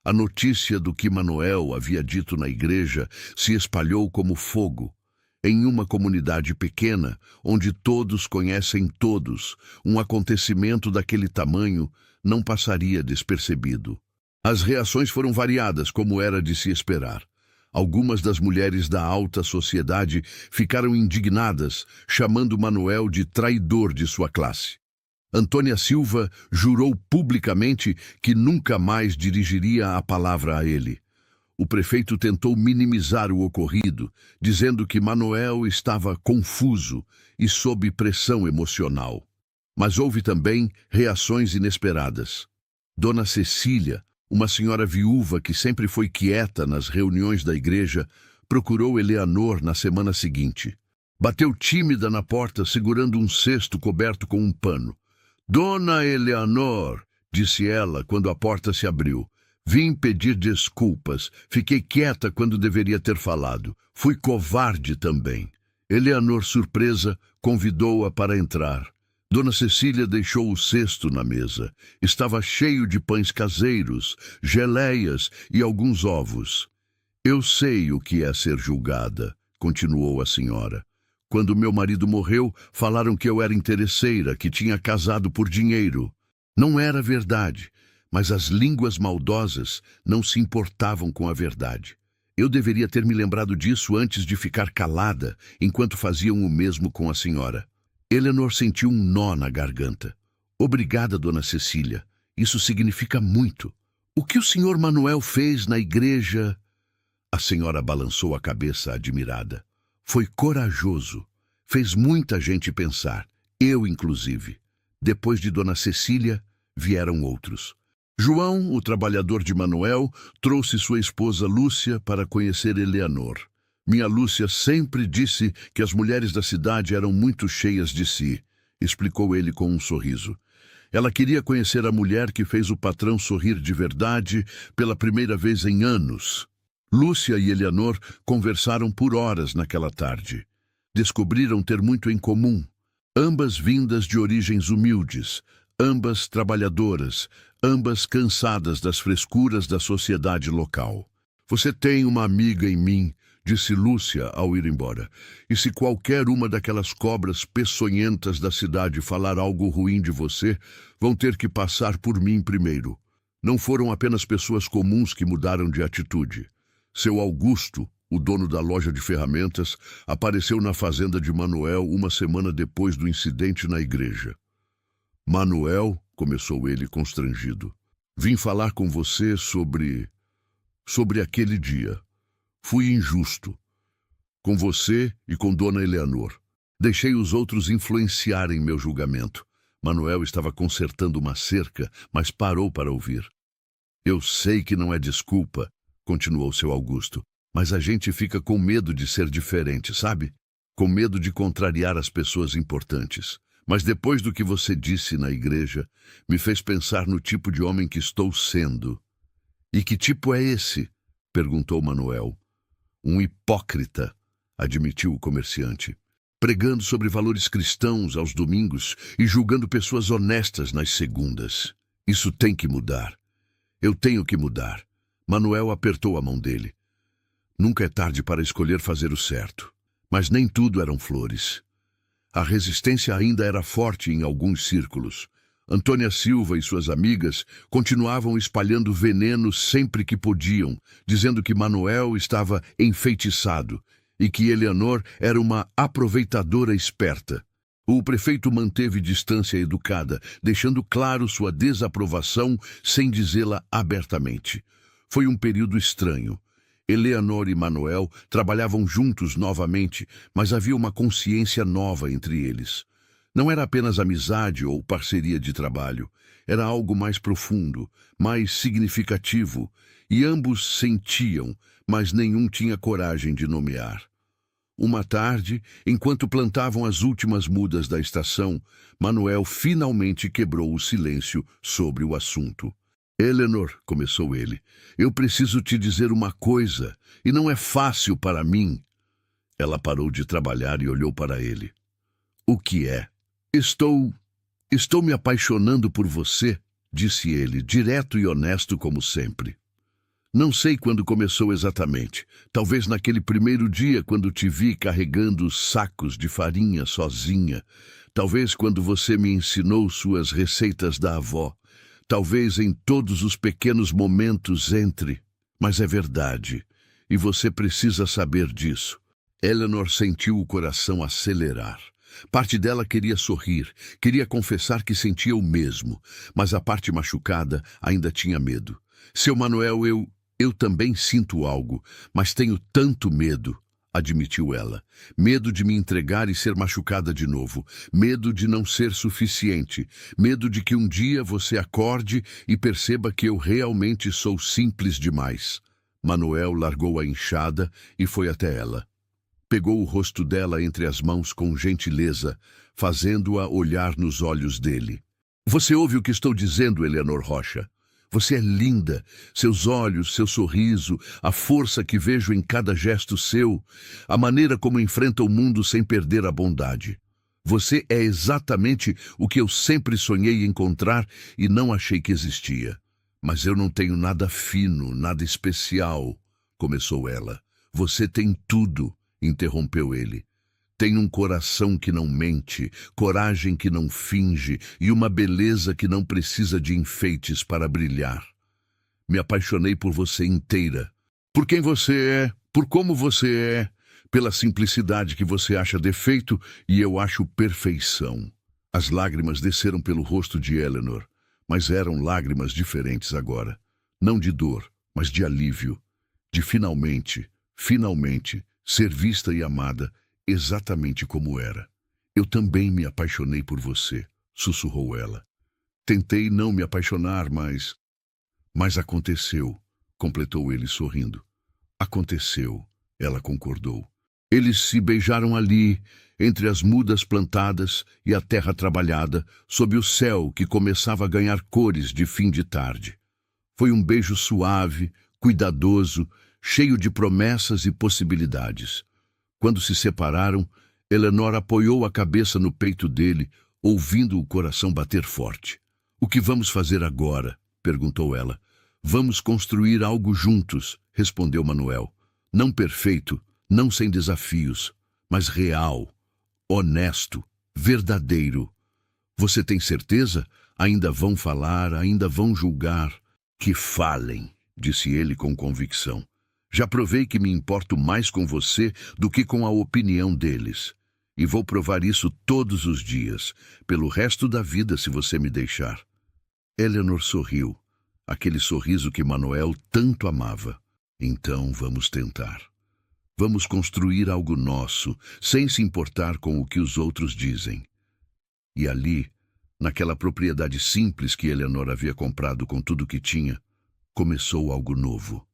A notícia do que Manuel havia dito na igreja se espalhou como fogo. Em uma comunidade pequena, onde todos conhecem todos, um acontecimento daquele tamanho não passaria despercebido. As reações foram variadas, como era de se esperar. Algumas das mulheres da alta sociedade ficaram indignadas, chamando Manuel de traidor de sua classe. Antônia Silva jurou publicamente que nunca mais dirigiria a palavra a ele. O prefeito tentou minimizar o ocorrido, dizendo que Manuel estava confuso e sob pressão emocional. Mas houve também reações inesperadas. Dona Cecília, uma senhora viúva que sempre foi quieta nas reuniões da igreja, procurou Eleanor na semana seguinte. Bateu tímida na porta, segurando um cesto coberto com um pano. "Dona Eleanor", disse ela quando a porta se abriu. "Vim pedir desculpas. Fiquei quieta quando deveria ter falado. Fui covarde também." Eleanor, surpresa, convidou-a para entrar. Dona Cecília deixou o cesto na mesa. Estava cheio de pães caseiros, geleias e alguns ovos. "Eu sei o que é ser julgada", continuou a senhora. "Quando meu marido morreu, falaram que eu era interesseira, que tinha casado por dinheiro. Não era verdade. Mas as línguas maldosas não se importavam com a verdade. Eu deveria ter me lembrado disso antes de ficar calada, enquanto faziam o mesmo com a senhora." Eleanor sentiu um nó na garganta. "Obrigada, Dona Cecília. Isso significa muito. O que o senhor Manuel fez na igreja?" A senhora balançou a cabeça admirada. "Foi corajoso. Fez muita gente pensar, eu inclusive. Depois de Dona Cecília, vieram outros. João, o trabalhador de Manuel, trouxe sua esposa Lúcia para conhecer Eleanor. Minha Lúcia sempre disse que as mulheres da cidade eram muito cheias de si, explicou ele com um sorriso. Ela queria conhecer a mulher que fez o patrão sorrir de verdade pela primeira vez em anos. Lúcia e Eleanor conversaram por horas naquela tarde. Descobriram ter muito em comum. Ambas vindas de origens humildes, ambas trabalhadoras, ambas cansadas das frescuras da sociedade local. "Você tem uma amiga em mim", disse Lúcia ao ir embora. "E se qualquer uma daquelas cobras peçonhentas da cidade falar algo ruim de você, vão ter que passar por mim primeiro. Não foram apenas pessoas comuns que mudaram de atitude. Seu Augusto, o dono da loja de ferramentas, apareceu na fazenda de Manuel uma semana depois do incidente na igreja. "Manuel", começou ele constrangido, "vim falar com você sobre aquele dia. Fui injusto. Com você e com Dona Eleanor. Deixei os outros influenciarem meu julgamento." Manuel estava consertando uma cerca, mas parou para ouvir. "Eu sei que não é desculpa", continuou seu Augusto, "mas a gente fica com medo de ser diferente, sabe? Com medo de contrariar as pessoas importantes. Mas depois do que você disse na igreja, me fez pensar no tipo de homem que estou sendo." "E que tipo é esse?" perguntou Manuel. "Um hipócrita", admitiu o comerciante, "pregando sobre valores cristãos aos domingos e julgando pessoas honestas nas segundas. Isso tem que mudar. Eu tenho que mudar." Manuel apertou a mão dele. Nunca é tarde para escolher fazer o certo. Mas nem tudo eram flores. A resistência ainda era forte em alguns círculos. Antônia Silva e suas amigas continuavam espalhando veneno sempre que podiam, dizendo que Manuel estava enfeitiçado e que Eleanor era uma aproveitadora esperta. O prefeito manteve distância educada, deixando claro sua desaprovação sem dizê-la abertamente. Foi um período estranho. Eleanor e Manuel trabalhavam juntos novamente, mas havia uma consciência nova entre eles. Não era apenas amizade ou parceria de trabalho. Era algo mais profundo, mais significativo, e ambos sentiam, mas nenhum tinha coragem de nomear. Uma tarde, enquanto plantavam as últimas mudas da estação, Manuel finalmente quebrou o silêncio sobre o assunto. "Eleanor", começou ele, "eu preciso te dizer uma coisa, e não é fácil para mim." Ela parou de trabalhar e olhou para ele. "O que é?" Estou me apaixonando por você", disse ele, direto e honesto como sempre. Não sei quando começou exatamente. Talvez naquele primeiro dia, quando te vi carregando sacos de farinha sozinha. Talvez quando você me ensinou suas receitas da avó. Talvez em todos os pequenos momentos entre. Mas é verdade. E você precisa saber disso. Eleanor sentiu o coração acelerar. Parte dela queria sorrir, queria confessar que sentia o mesmo, mas a parte machucada ainda tinha medo. Seu Manuel, eu também sinto algo, mas tenho tanto medo, admitiu ela. Medo de me entregar e ser machucada de novo. Medo de não ser suficiente. Medo de que um dia você acorde e perceba que eu realmente sou simples demais. Manuel largou a enxada e foi até ela. Pegou o rosto dela entre as mãos com gentileza, fazendo-a olhar nos olhos dele. Você ouve o que estou dizendo, Eleanor Rocha? Você é linda. Seus olhos, seu sorriso, a força que vejo em cada gesto seu, a maneira como enfrenta o mundo sem perder a bondade. Você é exatamente o que eu sempre sonhei encontrar e não achei que existia. Mas eu não tenho nada fino, nada especial, começou ela. Você tem tudo. Interrompeu ele. Tem um coração que não mente, coragem que não finge e uma beleza que não precisa de enfeites para brilhar. Me apaixonei por você inteira. Por quem você é, por como você é, pela simplicidade que você acha defeito e eu acho perfeição. As lágrimas desceram pelo rosto de Eleanor, mas eram lágrimas diferentes agora. Não de dor, mas de alívio. De finalmente ser vista e amada exatamente como era. Eu também me apaixonei por você, sussurrou ela. Tentei não me apaixonar, mas aconteceu, completou ele sorrindo. Aconteceu, ela concordou. Eles se beijaram ali, entre as mudas plantadas e a terra trabalhada, sob o céu que começava a ganhar cores de fim de tarde. Foi um beijo suave, cuidadoso, cheio de promessas e possibilidades. Quando se separaram, Eleanor apoiou a cabeça no peito dele, ouvindo o coração bater forte. O que vamos fazer agora? Perguntou ela. Vamos construir algo juntos, respondeu Manuel. Não perfeito, não sem desafios, mas real, honesto, verdadeiro. Você tem certeza? Ainda vão falar, ainda vão julgar. Que falem, disse ele com convicção. Já provei que me importo mais com você do que com a opinião deles. E vou provar isso todos os dias, pelo resto da vida, se você me deixar. Eleanor sorriu, aquele sorriso que Manuel tanto amava. Então vamos tentar. Vamos construir algo nosso, sem se importar com o que os outros dizem. E ali, naquela propriedade simples que Eleanor havia comprado com tudo que tinha, começou algo novo.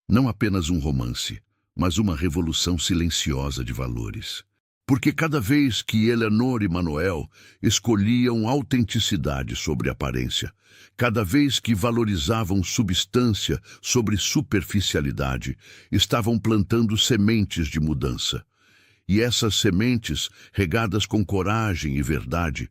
Não apenas um romance, mas uma revolução silenciosa de valores. Porque cada vez que Eleanor e Manuel escolhiam autenticidade sobre aparência, cada vez que valorizavam substância sobre superficialidade, estavam plantando sementes de mudança. E essas sementes, regadas com coragem e verdade,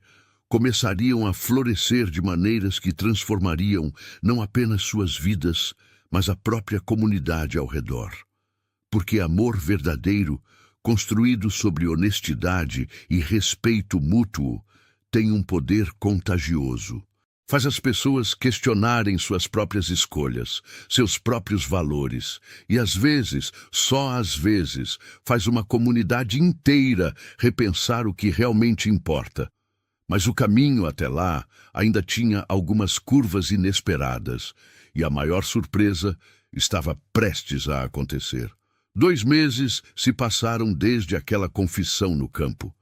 começariam a florescer de maneiras que transformariam não apenas suas vidas, mas a própria comunidade ao redor. Porque amor verdadeiro, construído sobre honestidade e respeito mútuo, tem um poder contagioso. Faz as pessoas questionarem suas próprias escolhas, seus próprios valores, e às vezes, só às vezes, faz uma comunidade inteira repensar o que realmente importa. Mas o caminho até lá ainda tinha algumas curvas inesperadas, e a maior surpresa estava prestes a acontecer. 2 meses se passaram desde aquela confissão no campo.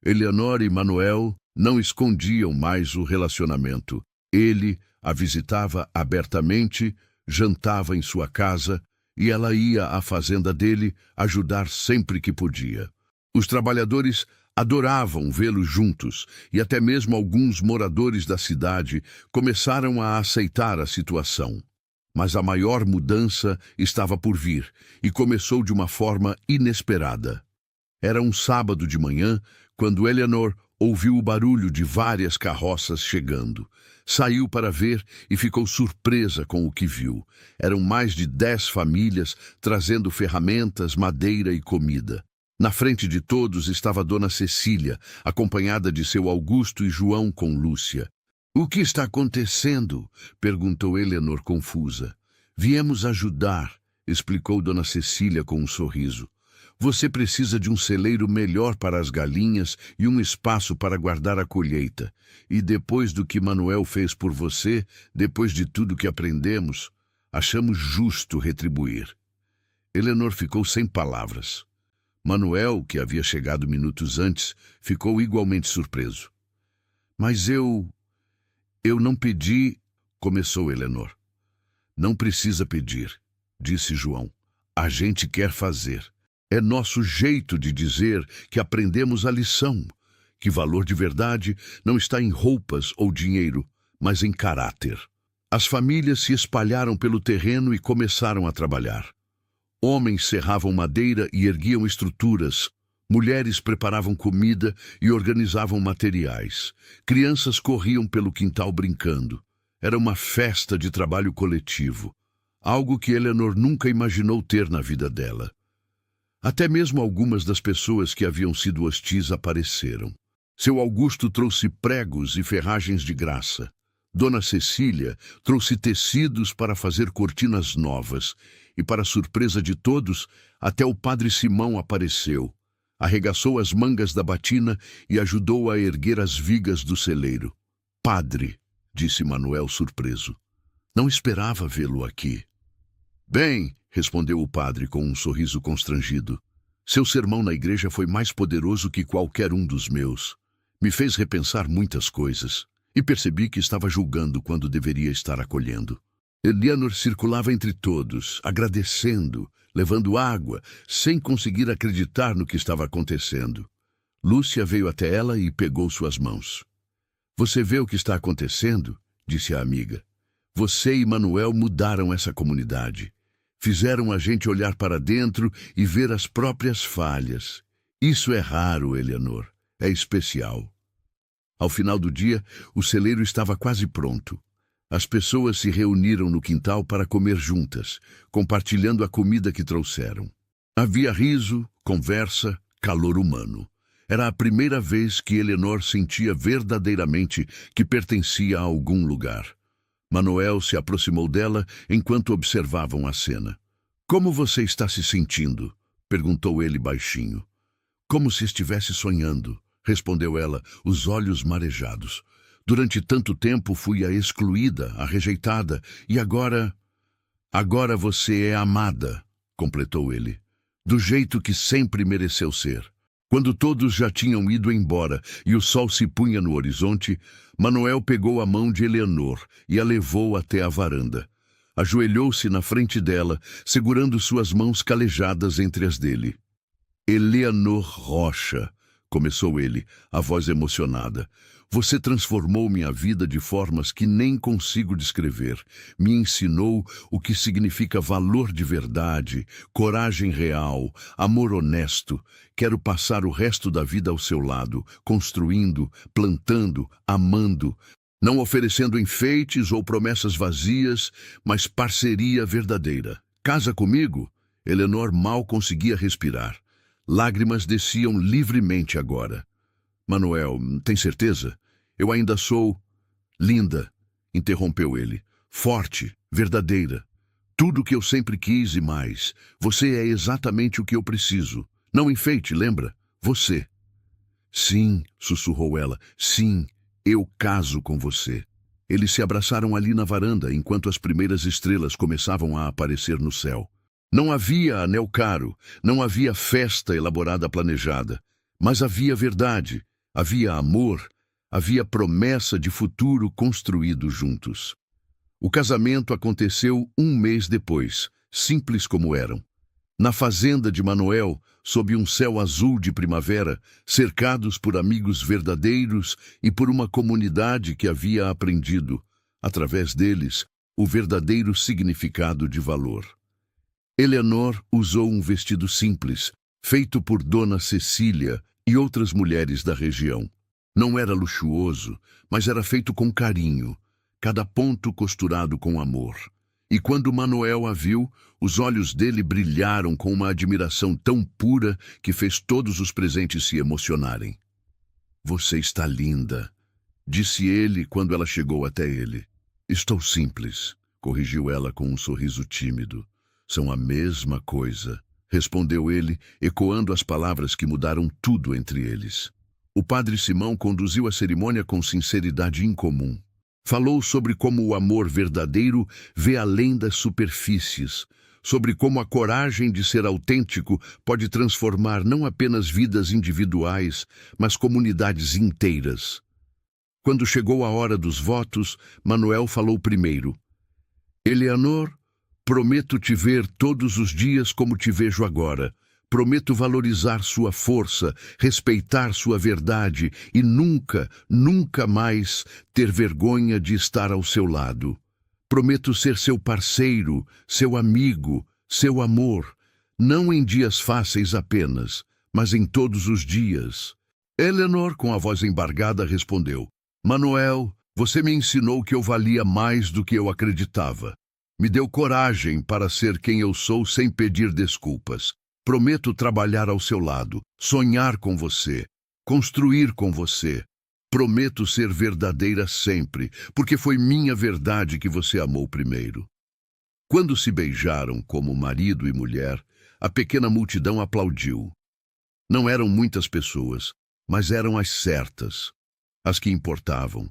Eleanor e Manuel não escondiam mais o relacionamento. Ele a visitava abertamente, jantava em sua casa e ela ia à fazenda dele ajudar sempre que podia. Os trabalhadores adoravam vê-los juntos e até mesmo alguns moradores da cidade começaram a aceitar a situação. Mas a maior mudança estava por vir e começou de uma forma inesperada. Era um sábado de manhã, quando Eleanor Ouviu o barulho de várias carroças chegando. Saiu para ver e ficou surpresa com o que viu. Eram mais de 10 famílias trazendo ferramentas, madeira e comida. Na frente de todos estava Dona Cecília, acompanhada de seu Augusto e João com Lúcia. "O que está acontecendo?" perguntou Eleanor confusa. "Viemos ajudar", explicou Dona Cecília com um sorriso. "Você precisa de um celeiro melhor para as galinhas e um espaço para guardar a colheita. E depois do que Manuel fez por você, depois de tudo que aprendemos, achamos justo retribuir." Eleanor ficou sem palavras. Manuel, que havia chegado minutos antes, ficou igualmente surpreso. "Mas eu não pedi", começou Eleanor. "Não precisa pedir", disse João. "A gente quer fazer. É nosso jeito de dizer que aprendemos a lição, que valor de verdade não está em roupas ou dinheiro, mas em caráter." As famílias se espalharam pelo terreno e começaram a trabalhar. Homens serravam madeira e erguiam estruturas. Mulheres preparavam comida e organizavam materiais. Crianças corriam pelo quintal brincando. Era uma festa de trabalho coletivo, algo que Eleanor nunca imaginou ter na vida dela. Até mesmo algumas das pessoas que haviam sido hostis apareceram. Seu Augusto trouxe pregos e ferragens de graça. Dona Cecília trouxe tecidos para fazer cortinas novas. E, para surpresa de todos, até o padre Simão apareceu. Arregaçou as mangas da batina e ajudou a erguer as vigas do celeiro. "Padre", disse Manuel surpreso. "Não esperava vê-lo aqui." "Bem", respondeu o padre com um sorriso constrangido, "seu sermão na igreja foi mais poderoso que qualquer um dos meus. Me fez repensar muitas coisas e percebi que estava julgando quando deveria estar acolhendo." Eleanor circulava entre todos, agradecendo, levando água, sem conseguir acreditar no que estava acontecendo. Lúcia veio até ela e pegou suas mãos. "Você vê o que está acontecendo?", disse a amiga. "Você e Manuel mudaram essa comunidade. Fizeram a gente olhar para dentro e ver as próprias falhas. Isso é raro, Eleanor. É especial." Ao final do dia, o celeiro estava quase pronto. As pessoas se reuniram no quintal para comer juntas, compartilhando a comida que trouxeram. Havia riso, conversa, calor humano. Era a primeira vez que Eleanor sentia verdadeiramente que pertencia a algum lugar. Manuel se aproximou dela enquanto observavam a cena. "Como você está se sentindo?", perguntou ele baixinho. "Como se estivesse sonhando", respondeu ela, os olhos marejados. "Durante tanto tempo fui a excluída, a rejeitada, e agora... Agora você é amada", completou ele, "do jeito que sempre mereceu ser." Quando todos já tinham ido embora e o sol se punha no horizonte, Manuel pegou a mão de Eleanor e a levou até a varanda. Ajoelhou-se na frente dela, segurando suas mãos calejadas entre as dele. "Eleanor Rocha", começou ele, a voz emocionada, "você transformou minha vida de formas que nem consigo descrever. Me ensinou o que significa valor de verdade, coragem real, amor honesto. Quero passar o resto da vida ao seu lado, construindo, plantando, amando, não oferecendo enfeites ou promessas vazias, mas parceria verdadeira. Casa comigo?" Eleanor mal conseguia respirar. Lágrimas desciam livremente agora. "Manuel, tem certeza? Eu ainda sou..." "Linda", interrompeu ele. "Forte, verdadeira. Tudo o que eu sempre quis e mais. Você é exatamente o que eu preciso. Não enfeite, lembra? Você." "Sim", sussurrou ela. "Sim, eu caso com você." Eles se abraçaram ali na varanda enquanto as primeiras estrelas começavam a aparecer no céu. Não havia anel caro, não havia festa elaborada planejada, mas havia verdade, havia amor, havia promessa de futuro construído juntos. O casamento aconteceu um mês depois, simples como eram. Na fazenda de Manuel, sob um céu azul de primavera, cercados por amigos verdadeiros e por uma comunidade que havia aprendido, através deles, o verdadeiro significado de valor. Eleanor usou um vestido simples, feito por Dona Cecília e outras mulheres da região. Não era luxuoso, mas era feito com carinho, cada ponto costurado com amor. E quando Manuel a viu, os olhos dele brilharam com uma admiração tão pura que fez todos os presentes se emocionarem. "Você está linda", disse ele quando ela chegou até ele. "Estou simples", corrigiu ela com um sorriso tímido. "São a mesma coisa", respondeu ele, ecoando as palavras que mudaram tudo entre eles. O padre Simão conduziu a cerimônia com sinceridade incomum. Falou sobre como o amor verdadeiro vê além das superfícies, sobre como a coragem de ser autêntico pode transformar não apenas vidas individuais, mas comunidades inteiras. Quando chegou a hora dos votos, Manuel falou primeiro. "Eleanor, prometo te ver todos os dias como te vejo agora. Prometo valorizar sua força, respeitar sua verdade e nunca, nunca mais ter vergonha de estar ao seu lado. Prometo ser seu parceiro, seu amigo, seu amor, não em dias fáceis apenas, mas em todos os dias." Eleanor, com a voz embargada, respondeu. "Manuel, você me ensinou que eu valia mais do que eu acreditava. Me deu coragem para ser quem eu sou sem pedir desculpas. Prometo trabalhar ao seu lado, sonhar com você, construir com você. Prometo ser verdadeira sempre, porque foi minha verdade que você amou primeiro." Quando se beijaram como marido e mulher, a pequena multidão aplaudiu. Não eram muitas pessoas, mas eram as certas, as que importavam.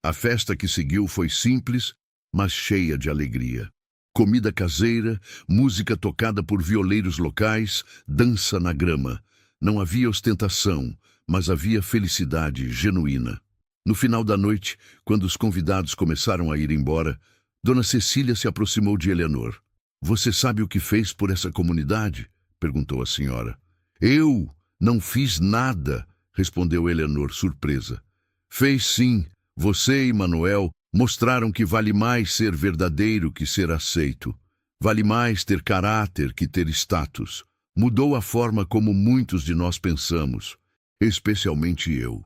A festa que seguiu foi simples, mas cheia de alegria. Comida caseira, música tocada por violeiros locais, dança na grama. Não havia ostentação, mas havia felicidade genuína. No final da noite, quando os convidados começaram a ir embora, Dona Cecília se aproximou de Eleanor. "Você sabe o que fez por essa comunidade?" perguntou a senhora. "Eu não fiz nada", respondeu Eleanor, surpresa. "Fez sim. Você e Manuel mostraram que vale mais ser verdadeiro que ser aceito. Vale mais ter caráter que ter status. Mudou a forma como muitos de nós pensamos, especialmente eu."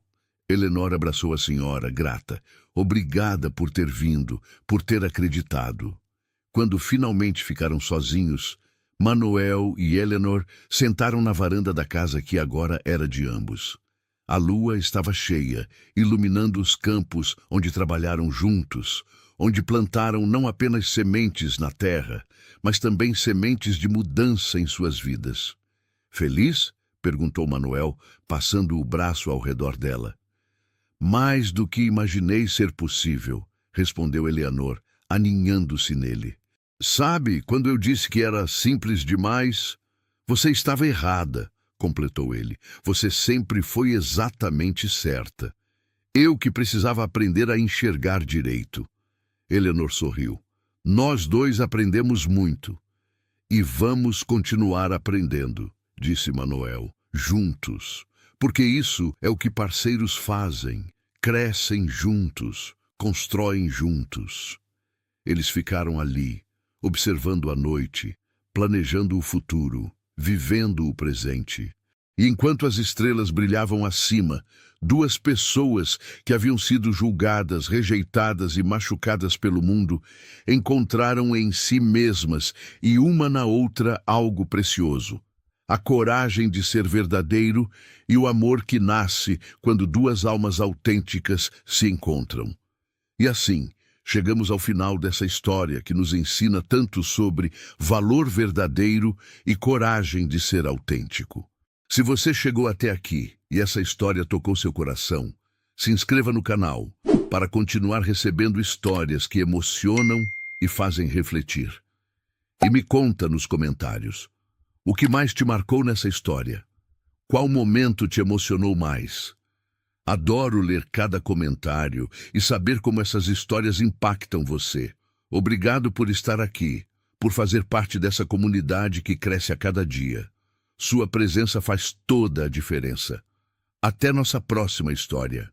Eleanor abraçou a senhora, grata. "Obrigada por ter vindo, por ter acreditado." Quando finalmente ficaram sozinhos, Manuel e Eleanor sentaram na varanda da casa que agora era de ambos. A lua estava cheia, iluminando os campos onde trabalharam juntos, onde plantaram não apenas sementes na terra, mas também sementes de mudança em suas vidas. "Feliz?" perguntou Manuel, passando o braço ao redor dela. "Mais do que imaginei ser possível", respondeu Eleanor, aninhando-se nele. "Sabe, quando eu disse que era simples demais, você estava errada", completou ele. "Você sempre foi exatamente certa. Eu que precisava aprender a enxergar direito." Eleanor sorriu. "Nós dois aprendemos muito. E vamos continuar aprendendo", disse Manuel, "juntos. Porque isso é o que parceiros fazem. Crescem juntos, constroem juntos." Eles ficaram ali, observando a noite, planejando o futuro, vivendo o presente. E enquanto as estrelas brilhavam acima, duas pessoas que haviam sido julgadas, rejeitadas e machucadas pelo mundo, encontraram em si mesmas e uma na outra algo precioso. A coragem de ser verdadeiro e o amor que nasce quando duas almas autênticas se encontram. E assim, chegamos ao final dessa história que nos ensina tanto sobre valor verdadeiro e coragem de ser autêntico. Se você chegou até aqui e essa história tocou seu coração, se inscreva no canal para continuar recebendo histórias que emocionam e fazem refletir. E me conta nos comentários, o que mais te marcou nessa história? Qual momento te emocionou mais? Adoro ler cada comentário e saber como essas histórias impactam você. Obrigado por estar aqui, por fazer parte dessa comunidade que cresce a cada dia. Sua presença faz toda a diferença. Até nossa próxima história.